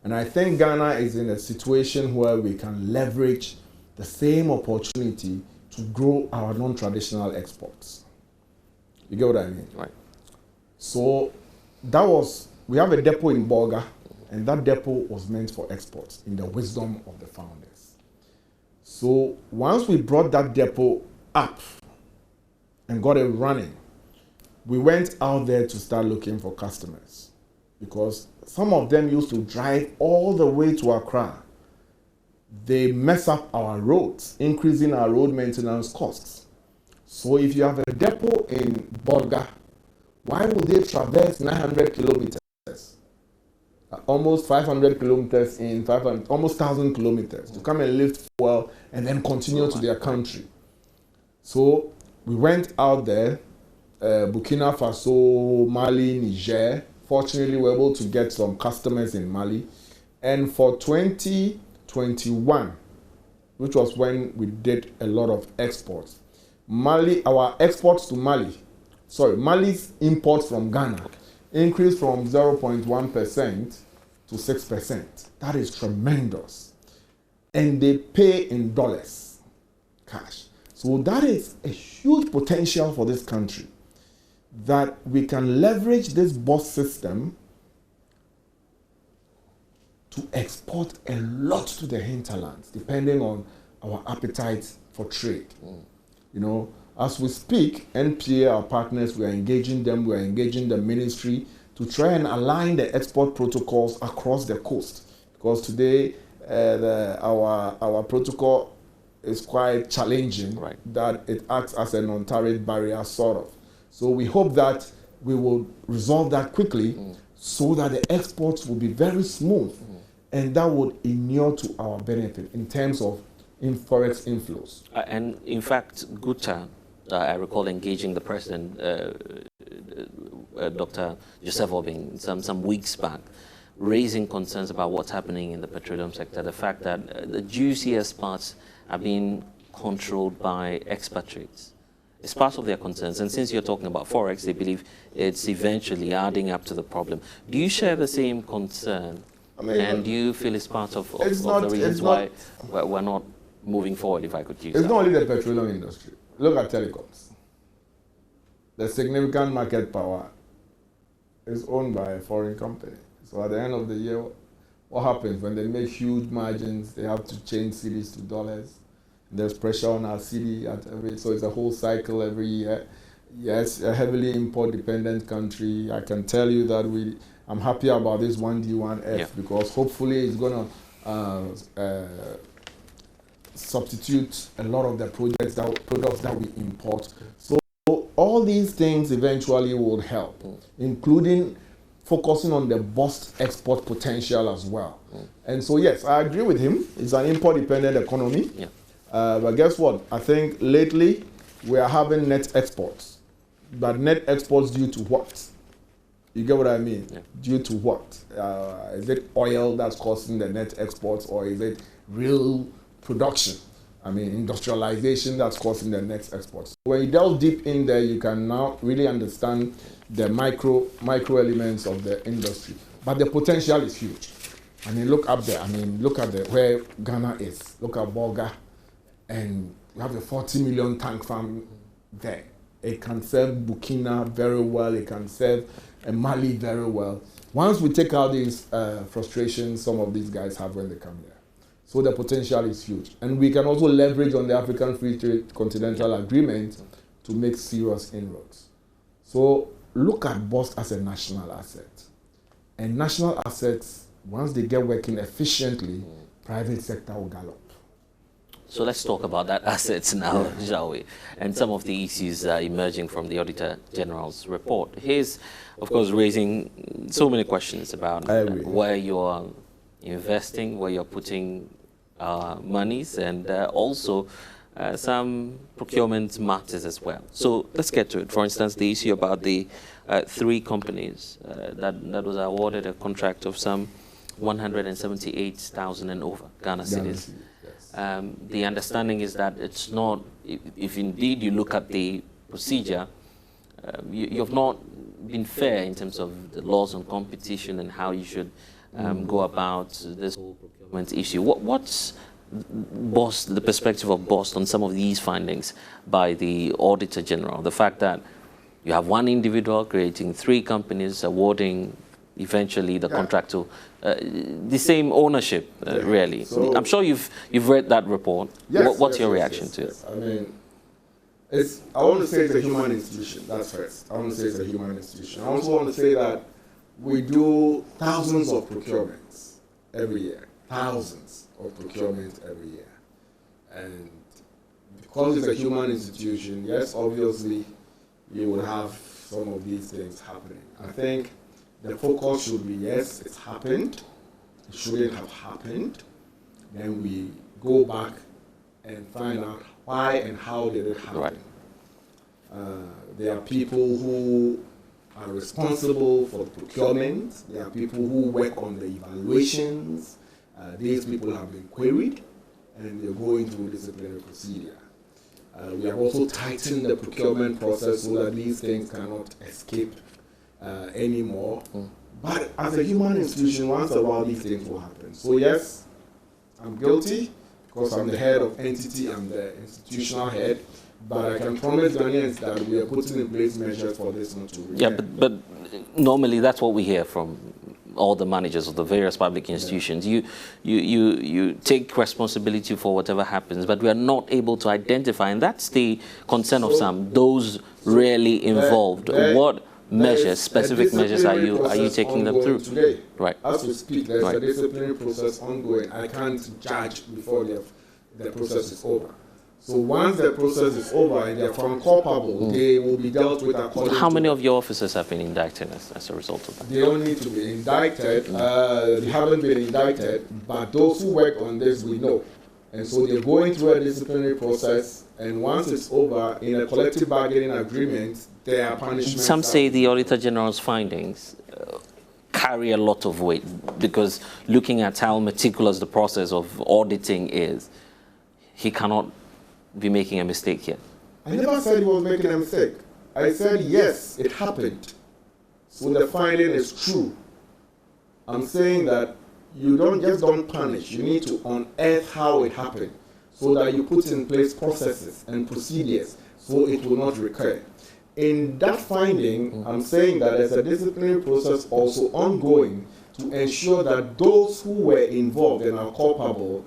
And I think Ghana is in a situation where we can leverage the same opportunity to grow our non-traditional exports. You get what I mean? Right. So we have a depot in Bolga, and that depot was meant for exports in the wisdom of the founders. So once we brought that depot up and got it running, we went out there to start looking for customers, because some of them used to drive all the way to Accra they mess up our roads, increasing our road maintenance costs. So if you have a depot in Bolga, why would they traverse 900 kilometers? Almost 500 kilometers in 500, almost 1,000 kilometers to come and lift fuel and then continue to their country. So we went out there, Burkina Faso, Mali, Niger. Fortunately, we were able to get some customers in Mali. And for 2021, which was when we did a lot of exports, our exports to Mali's imports from Ghana increased from 0.1% to 6%. That is tremendous. And they pay in dollars, cash. So that is a huge potential for this country, that we can leverage this BOST system to export a lot to the hinterlands, depending on our appetite for trade. You know, as we speak, NPA, our partners, we are engaging them, we are engaging the ministry to try and align the export protocols across the coast. Because today, our protocol is quite challenging, right, that it acts as a non-tariff barrier, sort of. So we hope that we will resolve that quickly so that the exports will be very smooth, and that would inure to our benefit in terms of forex inflows. And in fact, Guta, I recall engaging the president, Dr. Joseph Obing, some weeks back, raising concerns about what's happening in the petroleum sector, the fact that the juiciest parts are being controlled by expatriates. It's part of their concerns. And since you're talking about forex, they believe it's eventually adding up to the problem. Do you share the same concern? I mean, and do you feel it's part of the reasons why we're not moving forward, if I could use that? It's not only the petroleum industry. Look at telecoms. The significant market power is owned by a foreign company. So at the end of the year, what happens when they make huge margins? They have to change cedis to dollars. There's pressure on our cedi so it's a whole cycle every year. Yes, a heavily import-dependent country. I can tell you that I'm happy about this 1D1F because hopefully it's going to substitute a lot of the products that we import. So all these things eventually will help, including focusing on the BOST export potential as well. And so yes, I agree with him. It's an import-dependent economy. Yeah. But guess what? I think lately we are having net exports. But net exports due to what? You get what I mean? Yeah. Due to what? Is it oil that's causing the net exports, or is it real production? I mean, industrialization that's causing the net exports. When you delve deep in there, you can now really understand the micro elements of the industry. But the potential is huge. I mean, look up there. I mean, look at where Ghana is. Look at Bolga. And we have a 40 million tank farm there. It can serve Burkina very well. It can serve Mali very well. Once we take out these frustrations some of these guys have when they come here. So the potential is huge. And we can also leverage on the African Free Trade Continental Agreement to make serious inroads. So look at BOST as a national asset. And national assets, once they get working efficiently, private sector will gallop. So let's talk about that assets now, shall we? And some of the issues emerging from the Auditor General's report. He's, of course, raising so many questions about where you're investing, where you're putting monies, and also some procurement matters as well. So let's get to it. For instance, the issue about the 3 companies that was awarded a contract of some 178,000 and over Ghana cedis. The understanding is that it's not, if indeed you look at the procedure, you've not been fair in terms of the laws on competition and how you should go about this whole procurement issue. What's BOST, the perspective of BOST on some of these findings by the Auditor General? The fact that you have one individual creating 3 companies, awarding eventually the contract to the same ownership, really. So, I'm sure you've read that report. Yes, what's your reaction to it? I mean, I want to say it's a human institution. That's first. I want to say it's a human institution. I also want to say that we do thousands of procurements every year. thousands of procurements every year. And because it's a human institution, yes, obviously, you will have some of these things happening. I think the focus should be, yes, it's happened. It shouldn't have happened. Then we go back and find out why and how did it happen. Right. There are people who are responsible for the procurement. There are people who work on the evaluations. These people have been queried, and they're going through disciplinary procedure. We have also tightened the procurement process so that these things cannot escape anymore. But as a human institution, once in a while, these things will happen. So yes, I'm guilty because I'm the head of entity, I'm the institutional head. But I can promise Ghanaians that we are putting in place measures for this not to recur. Yeah, but normally that's what we hear from all the managers of the various public institutions. Yeah. You take responsibility for whatever happens, but we are not able to identify, and that's the concern of some, those rarely involved. What measures, specific measures are you taking them through? Today, right. As we speak, there's a disciplinary process ongoing. I can't judge before the process is over. So once the process is over and they are found culpable, they will be dealt with according to... How many of your officers have been indicted as a result of that? They don't need to be indicted. They haven't been indicted, but those who work on this, we know. And so they're going through a disciplinary process, and once it's over, in a collective bargaining agreement, there are punishments. Some say the Auditor General's findings carry a lot of weight, because looking at how meticulous the process of auditing is, he cannot be making a mistake here. I never said he was making a mistake. I said, yes, it happened. So the finding is true. I'm saying that you don't punish. You need to unearth how it happened so that you put in place processes and procedures so it will not recur. In that finding, I'm saying that there's a disciplinary process also ongoing to ensure that those who were involved and are culpable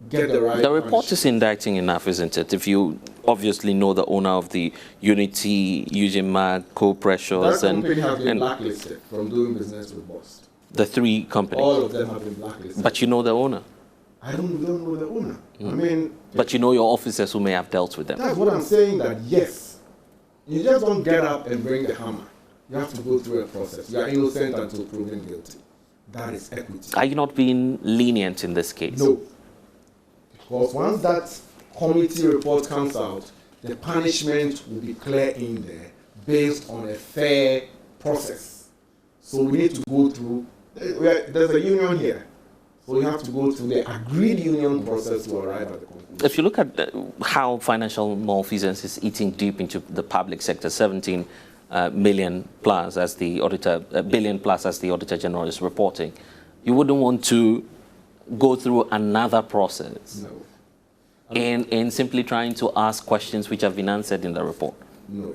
get the right. The report is indicting enough, isn't it? If you obviously know the owner of the Unity, Ujima, Co-Pressures, that company has been blacklisted from doing business with BOST. The three companies. All of them have been blacklisted. But you know the owner. I don't know the owner. I mean. But you know your officers who may have dealt with them. That's what I'm saying. That yes, you just don't get up and bring the hammer. You have to go through a process. You are innocent until proven guilty. That is equity. Are you not being lenient in this case? No. Because once that committee report comes out, the punishment will be clear in there based on a fair process. So we need to go through, there's a union here. So you have to go through the agreed union process to arrive at the conclusion. If you look at how financial malfeasance is eating deep into the public sector, 17 million plus as the auditor, billion plus as the Auditor General is reporting, you wouldn't want to go through another process in simply trying to ask questions which have been answered in the report. No,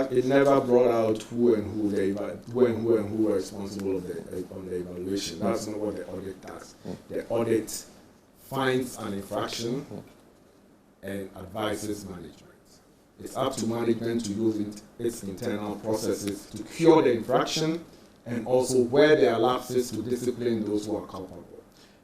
it never brought out who and who were responsible on the evaluation. That's not what the audit does. The audit finds an infraction and advises management. It's up to management to use its internal processes to cure the infraction and also where there are lapses to discipline those who are culpable.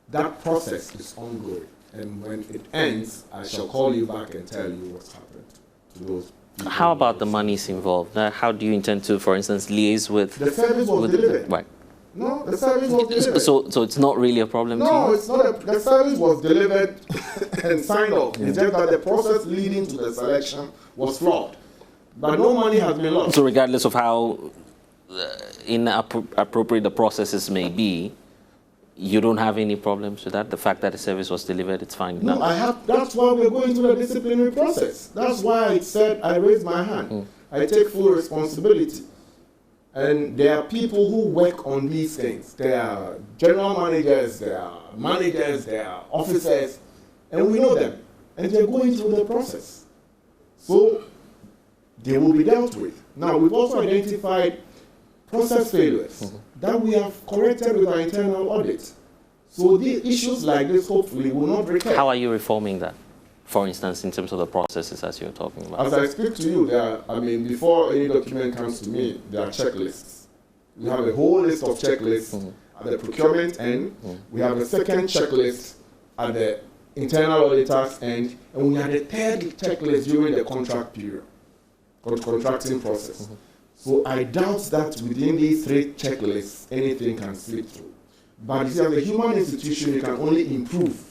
That process is ongoing, and when it ends, I shall call you back and tell you what's happened to those people. How about the monies involved? How do you intend to, for instance, liaise with... The service was delivered. Right. No, the service was delivered. So it's not really a problem to you? No, it's not. The service was delivered and signed off. It's just that the process leading to the selection was flawed. But no money has been lost. So regardless of how inappropriate the processes may be, you don't have any problems with that? The fact that the service was delivered, it's fine? No, that's why we're going through the disciplinary process. That's why I said I raised my hand. I take full responsibility. And there are people who work on these things. There are general managers, there are officers, and we know them. And they're going through the process. So they will be dealt with. Now, we've also identified process failures that we have corrected with our internal audit. So the issues like this hopefully will not recur. How are you reforming that? For instance, in terms of the processes as you're talking about. As I speak to you, before any document comes to me, there are checklists. We have a whole list of checklists at the procurement end. We have a second checklist at the internal auditors end, and we had a third checklist during the contract period, contracting process. So I doubt that within these three checklists, anything can slip through. But you see, as a human institution, you can only improve.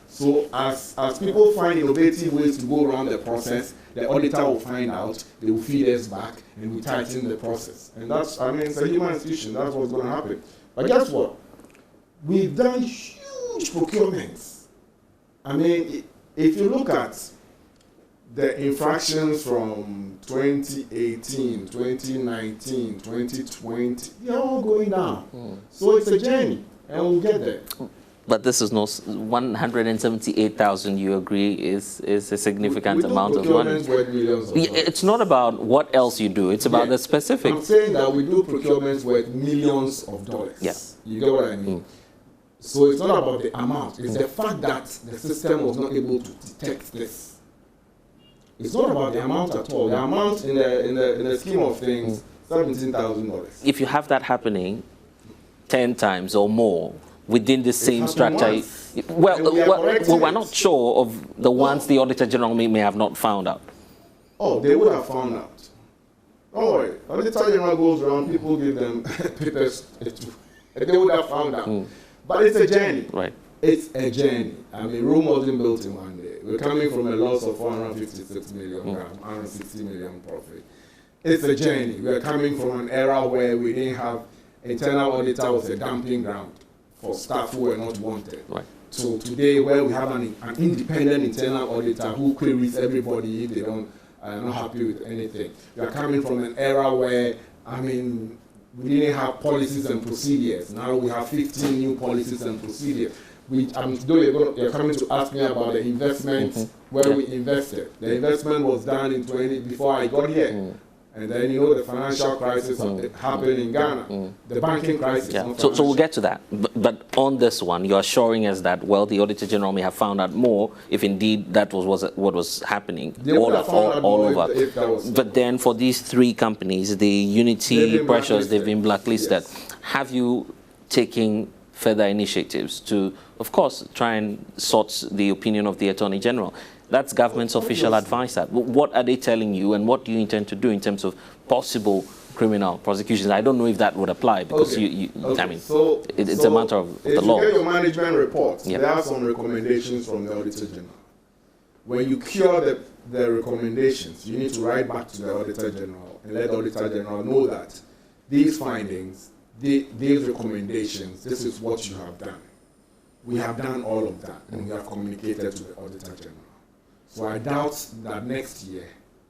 So as people find innovative ways to go around the process, the auditor will find out, they will feed us back, and we tighten the process. And that's, I mean, it's a human institution, that's what's going to happen. But guess what? We've done huge procurements. I mean, if you look at the infractions from 2018, 2019, 2020, they're all going down. So it's a journey, and we'll get there. But this is not 178,000. You agree is a significant amount of money. Millions of it's not about what else you do. It's about the specific. I'm saying that we do procurements worth millions of dollars. Yes. You get what I mean? So it's not about the amount. It's the fact that the system was not able to detect this. It's not about the amount at all. The amount in the scheme of things, $17,000. If you have that happening 10 times or more within the same structure, we're not sure of the ones the Auditor General may have not found out. Oh, they would have found out. Don't worry. Auditor General goes around, people give them papers. They would have found out. But it's a journey. Right. It's a journey. I mean, Rome wasn't built in one day. We're coming from a loss of 456 million, 160 million profit. It's a journey. We're coming from an era where we didn't have internal auditor was a dumping ground for staff who were not wanted. Right. So today, where we have an independent internal auditor who queries everybody if they don't are not happy with anything. We are coming from an era where, I mean, we didn't have policies and procedures. Now we have 15 new policies and procedures. You're coming to ask me about the investments where we invested. The investment was done in before I got here. And then, the financial crisis happened in Ghana. The banking crisis. Yeah. So we'll get to that. But on this one, you're assuring us that, well, the Auditor General may have found out more if indeed that was what was happening all over. If that was but then for these three companies, the Unity, Precious, they've been blacklisted. Yes. Have you taken further initiatives to, of course, try and sort the opinion of the Attorney General? That's government's official advice. What are they telling you, and what do you intend to do in terms of possible criminal prosecutions? I don't know if that would apply because I mean, it's a matter of the law. If you get your management reports, there are some recommendations from the Auditor General. When you cure the recommendations, you need to write back to the Auditor General and let the Auditor General know that these findings, these recommendations, this is what you have done. We have done all of that, and we have communicated to the Auditor General. So I doubt that next year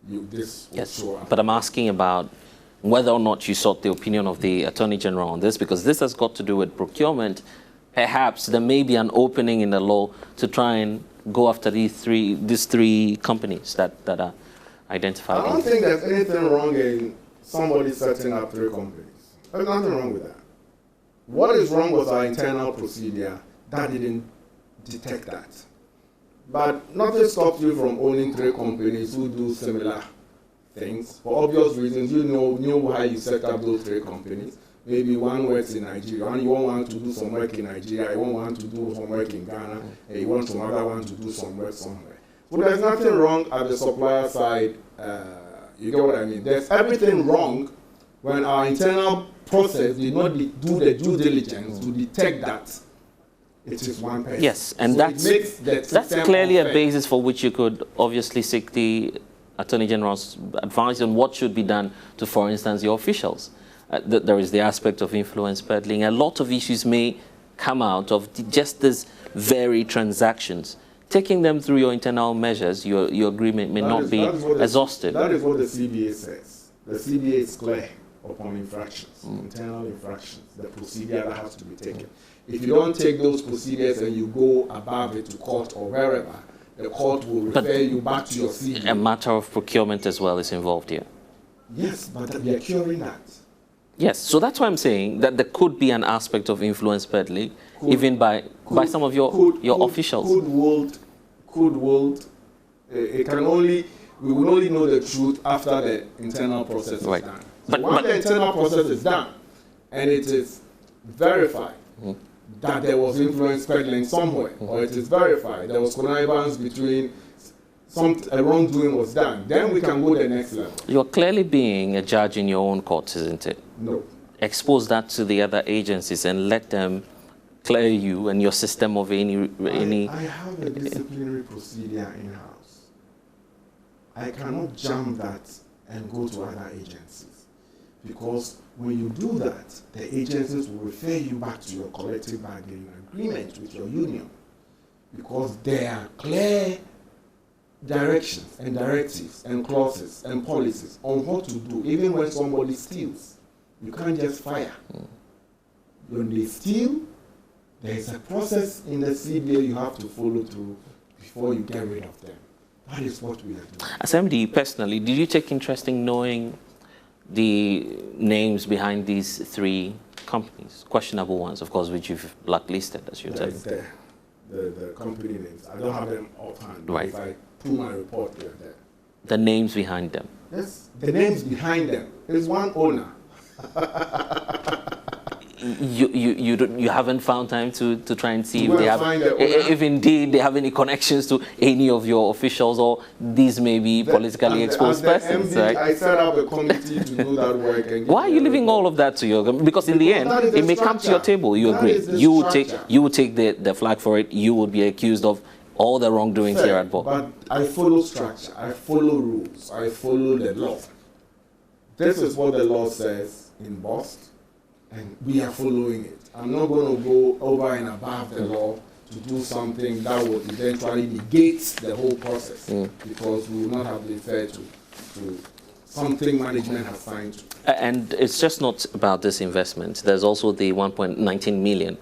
this will show up. But I'm asking about whether or not you sought the opinion of the Attorney General on this, because this has got to do with procurement. Perhaps there may be an opening in the law to try and go after these three companies that are identified. I don't think there's anything wrong in somebody setting up three companies. There's nothing wrong with that. What is wrong with our internal procedure that didn't detect that? But nothing stops you from owning three companies who do similar things. For obvious reasons, you know why you set up those three companies. Maybe one works in Nigeria, and you want to do some work in Nigeria, you want to do some work in Ghana, and you want some other one to do some work somewhere. So there's nothing wrong at the supplier side. You get what I mean? There's everything wrong when our internal process did not do the due diligence to detect that it is one person. Yes, and so that's clearly a basis for which you could obviously seek the Attorney General's advice on what should be done to, for instance, your officials. There is the aspect of influence peddling. A lot of issues may come out of just these very transactions. Taking them through your internal measures, your agreement may not be exhausted. That is what the CBA says. The CBA is clear upon infractions, internal infractions, the procedure that has to be taken. If you don't take those procedures and you go above it to court or wherever, the court will refer you back to your CBA. A matter of procurement as well is involved here. Yes, but we are curing that. Yes, so that's why I'm saying that there could be an aspect of influence peddling, even by some of your officials. We will only know the truth after the internal process is done. So once the internal process is done, and it is verified that there was influence peddling somewhere, or it is verified there was connivance between a wrongdoing was done, then we can go the next level. You're clearly being a judge in your own court, isn't it? No. Expose that to the other agencies and let them clear you and your system of any. I have a disciplinary procedure in-house. I cannot jump that and go to other agencies, because when you do that, the agencies will refer you back to your collective bargaining agreement with your union, because there are clear directions and directives and clauses and policies on what to do. Even when somebody steals, you can't just fire. When they steal, there is a process in the CBA you have to follow through before you get rid of them. That is what we are doing. As MD, personally, did you take interest in knowing the names behind these 3 companies? Questionable ones, of course, which you've blacklisted, as you said. The company names. I don't have them offhand. Right. If I pull my report, they're there. The names behind them? Yes, the names behind them. There's one owner. You haven't found time to try and see You if they will have, find the owner. if indeed they have any connections to any of your officials, or these may be politically exposed persons, MD, right? I set up a committee to do that work. And Why are you leaving all of that to your? Because in the end, it may come to your table. You agree? You will take the flag for it. You will be accused of all the wrongdoings here at BOST. But I follow structure. I follow rules. I follow the law. This is what the law says in BOST, and we are following it. I'm not going to go over and above the law to do something that would eventually negate the whole process, because we will not have been fair to something management has signed to. And it's just not about this investment. There's also the 1.19 million,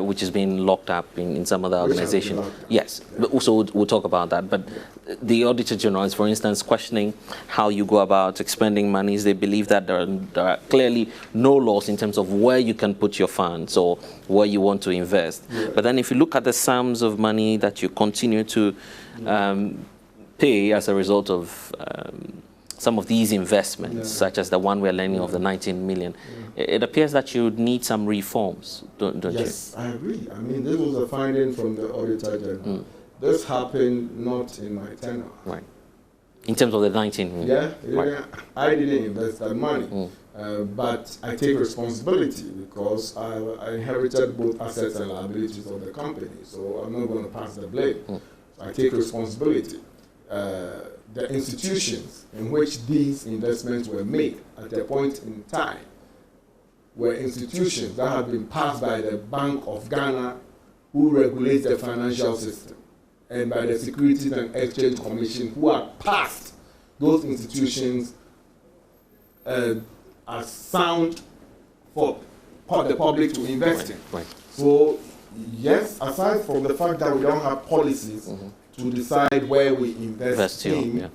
which is being locked up in some other organization. Yes, but also we'll talk about that. But the Auditor General is, for instance, questioning how you go about expending monies. They believe that there are clearly no laws in terms of where you can put your funds or where you want to invest. Yeah. But then if you look at the sums of money that you continue to pay as a result of some of these investments, such as the one we're learning of the 19 million, it appears that you need some reforms, don't you? Yes, I agree. I mean, this was a finding from the Auditor General. This happened not in my tenure. Right. In terms of the 19 million? Yeah, right. I didn't invest that money. But I take responsibility, because I inherited both assets and liabilities of the company. So I'm not going to pass the blame. So I take responsibility. The institutions in which these investments were made at a point in time were institutions that had been passed by the Bank of Ghana, who regulates the financial system, and by the Securities and Exchange Commission, who have passed those institutions as sound for the public to invest in. Right. So, yes, aside from the fact that we don't have policies to decide where we invest in,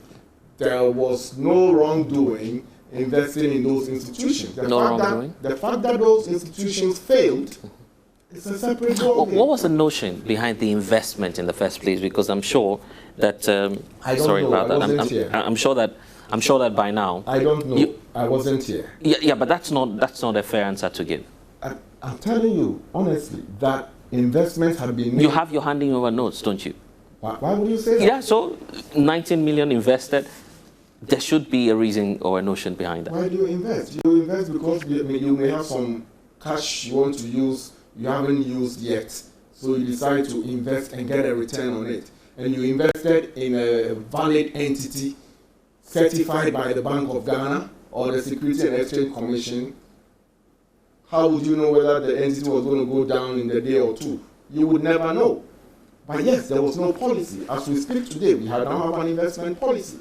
there was no wrongdoing investing in those institutions. The fact that those institutions failed is a separate ballgame. What was the notion behind the investment in the first place? Because I'm sure that I'm sure that by now. I don't know. I wasn't here. Yeah, but that's not a fair answer to give. I'm telling you honestly that investments have been made. You have your handing over notes, don't you? Why would you say that? Yeah, so 19 million invested. There should be a reason or a notion behind that. Why do you invest? You invest because you may have some cash you want to use, you haven't used yet. So you decide to invest and get a return on it. And you invested in a valid entity certified by the Bank of Ghana or the Securities and Exchange Commission. How would you know whether the entity was going to go down in a day or two? You would never know. But yes, there was no policy. As we speak today, we now have an investment policy.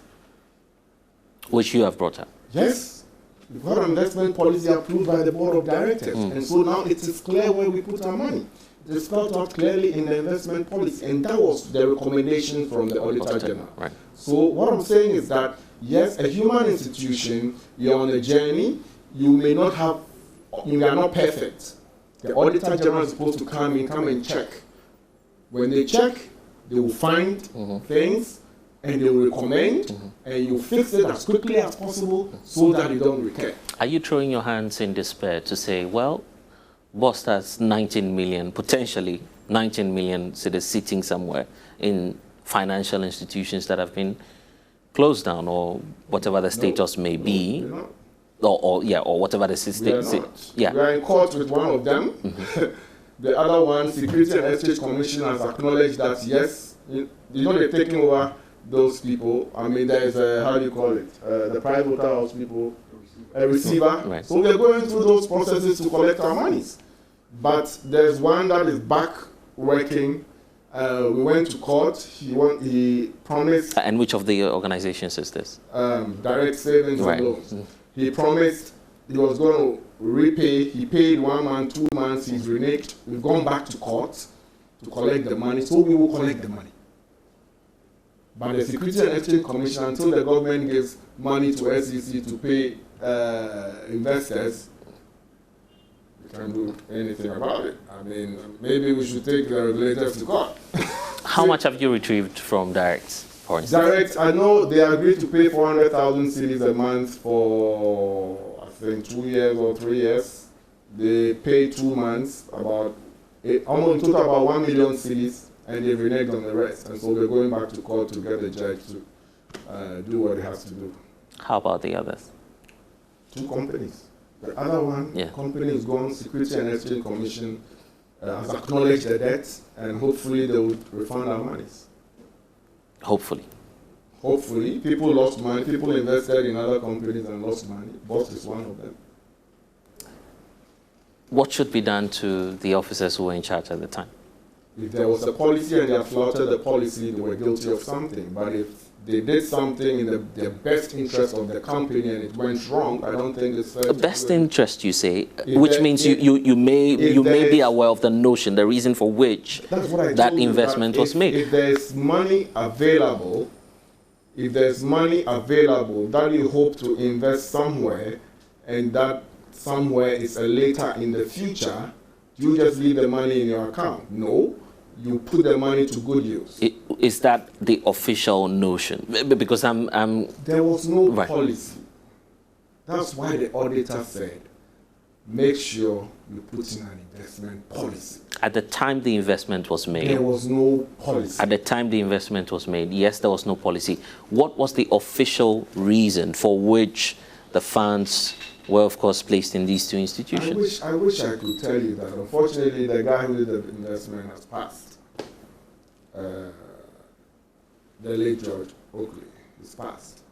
Which you have brought up. Yes. We've got an investment policy approved by the Board of Directors. And so now it is clear where we put our money. It is spelled out clearly in the investment policy. And that was the recommendation from the Auditor General. Right. So what I'm saying is that, yes, a human institution, you're on a journey, you are not perfect. The Auditor General is supposed to come and check. When they check, they will find things, and they will recommend, and you fix it as quickly as possible so that you don't recur. Are you throwing your hands in despair to say, well, BOST has 19 million, potentially 19 million cedis sitting somewhere in financial institutions that have been closed down, or whatever the status may be, or whatever the system. We are in court with one of them. The other one, Security and Exchange Commission, has acknowledged that yes, they're taking over those people. I mean, there is a, how do you call it, the private house people, a receiver. Right. So we are going through those processes to collect our monies. But there's one that is back working. We went to court. He promised. And which of the organizations is this? Direct savings and loans. He promised he was going to repay. He paid 1 month, 2 months. He's reneged. We've gone back to court to collect the money. So we will collect the money. But the Security and Exchange Commission, until the government gives money to SEC to pay investors, we can't do anything about it. I mean, maybe we should take the regulators to court. How much have you retrieved from Direct, for instance? Direct, I know they agreed to pay 400,000 cedis a month for, I think, 2 years or 3 years. They paid 2 months, almost in total about 1 million cedis, and they've reneged on the rest. And so we're going back to court to get the judge to do what he has to do. How about the others? 2 companies. The other one, company is gone. Security and Exchange Commission has acknowledged the debt, and hopefully they will refund our monies. Hopefully. Hopefully. People lost money. People invested in other companies and lost money. BOST is one of them. What should be done to the officers who were in charge at the time? If there was a policy and they have flouted the policy, they were guilty of something. But if they did something in the best interest of the company and it went wrong, I don't think it's fair. The best interest, you say, which means you may be aware of the notion, the reason for which that investment was made. If there's money available, that you hope to invest somewhere, and that somewhere is a later in the future, you just leave the money in your account. No. You put the money to good use. Is that the official notion? Because there was no policy. That's why the auditor said, make sure you put in an investment policy. At the time the investment was made, there was no policy. At the time the investment was made, yes, there was no policy. What was the official reason for which the funds were, of course, placed in these 2 institutions? I wish I could tell you that. Unfortunately, the guy who did the investment has passed. The late George Oakley is passed.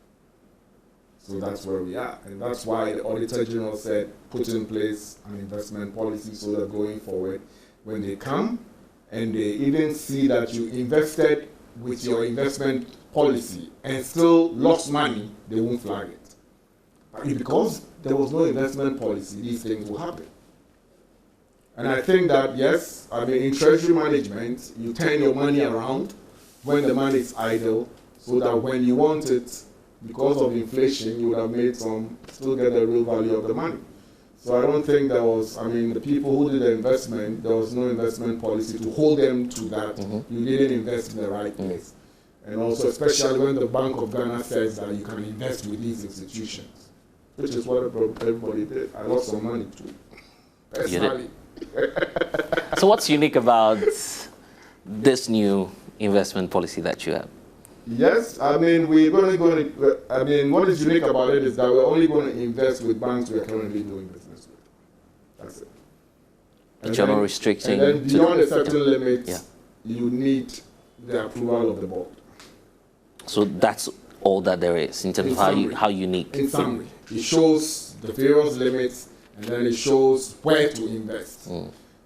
So that's where we are. And that's why the Auditor General said, put in place an investment policy so that going forward, when they come and they even see that you invested with your investment policy and still lost money, they won't flag it. But because there was no investment policy, these things will happen. And I think that, yes, I mean, in treasury management, you turn your money around when the money is idle, so that when you want it, because of inflation, you would have made still get the real value of the money. So I don't think there was, I mean, the people who did the investment, there was no investment policy to hold them to that. You didn't invest in the right place. And also, especially when the Bank of Ghana says that you can invest with these institutions, which is what everybody did. I lost some money too, personally. So what's unique about this new investment policy that you have? Yes, I mean, what is unique about it is that we're only going to invest with banks we are currently doing business with. That's it. But you're not restricting. And then beyond a certain limit, you need the approval of the board. So that's all that there is in terms of how unique. In summary, it shows the various limits, and then it shows where to invest.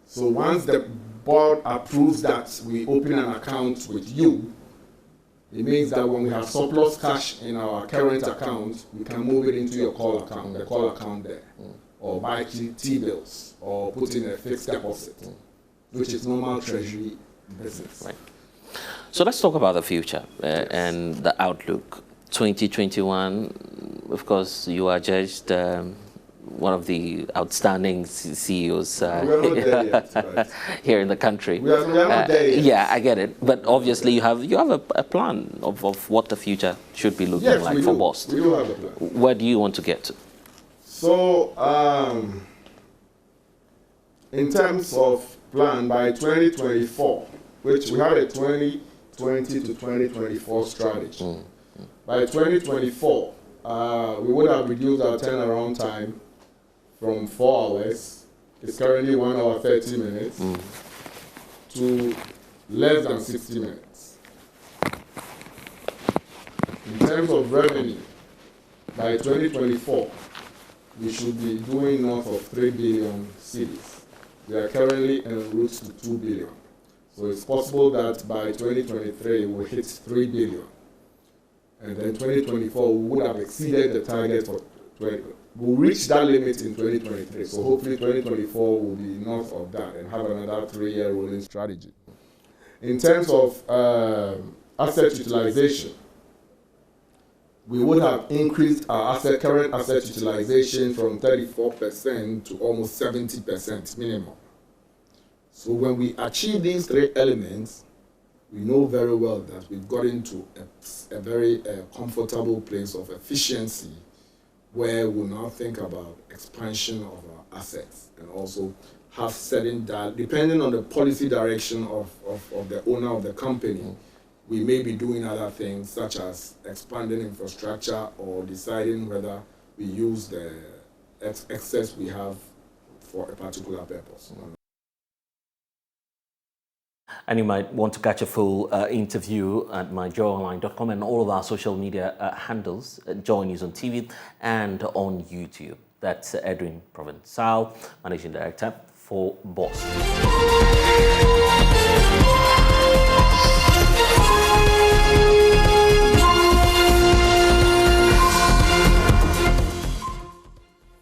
So once the board approves that we open an account with you, it means that when we have surplus cash in our current account, we can move it into your call account, the call account there, or buy T-bills, or put in a fixed deposit, which is normal treasury business. Right. So let's talk about the future and the outlook. 2021, of course, you are judged one of the outstanding CEOs here in the country. We are not there yet. Yeah, I get it. But obviously, you have a plan of what the future should be looking like for BOST. We do have a plan. Where do you want to get to? So, in terms of plan by 2024, which we have a 2020 to 2024 strategy. By 2024, we would have reduced our turnaround time from 4 hours, it's currently 1 hour 30 minutes, to less than 60 minutes. In terms of revenue, by 2024, we should be doing north of 3 billion cedis. We are currently en route to 2 billion. So it's possible that by 2023 we'll hit 3 billion. And then 2024 we would have exceeded the target for 20. We'll reach that limit in 2023. So hopefully 2024 will be north of that and have another 3-year rolling strategy. In terms of asset utilization, we would have increased our current asset utilization from 34% to almost 70% minimum. So when we achieve these 3 elements, we know very well that we've got into a very comfortable place of efficiency where we'll now think about expansion of our assets and also have certain that, depending on the policy direction of the owner of the company, we may be doing other things such as expanding infrastructure or deciding whether we use the excess we have for a particular purpose. And you might want to catch a full interview at myjoyonline.com and all of our social media handles, JoyNews on TV and on YouTube. That's Edwin Provençal, Managing Director for BOST.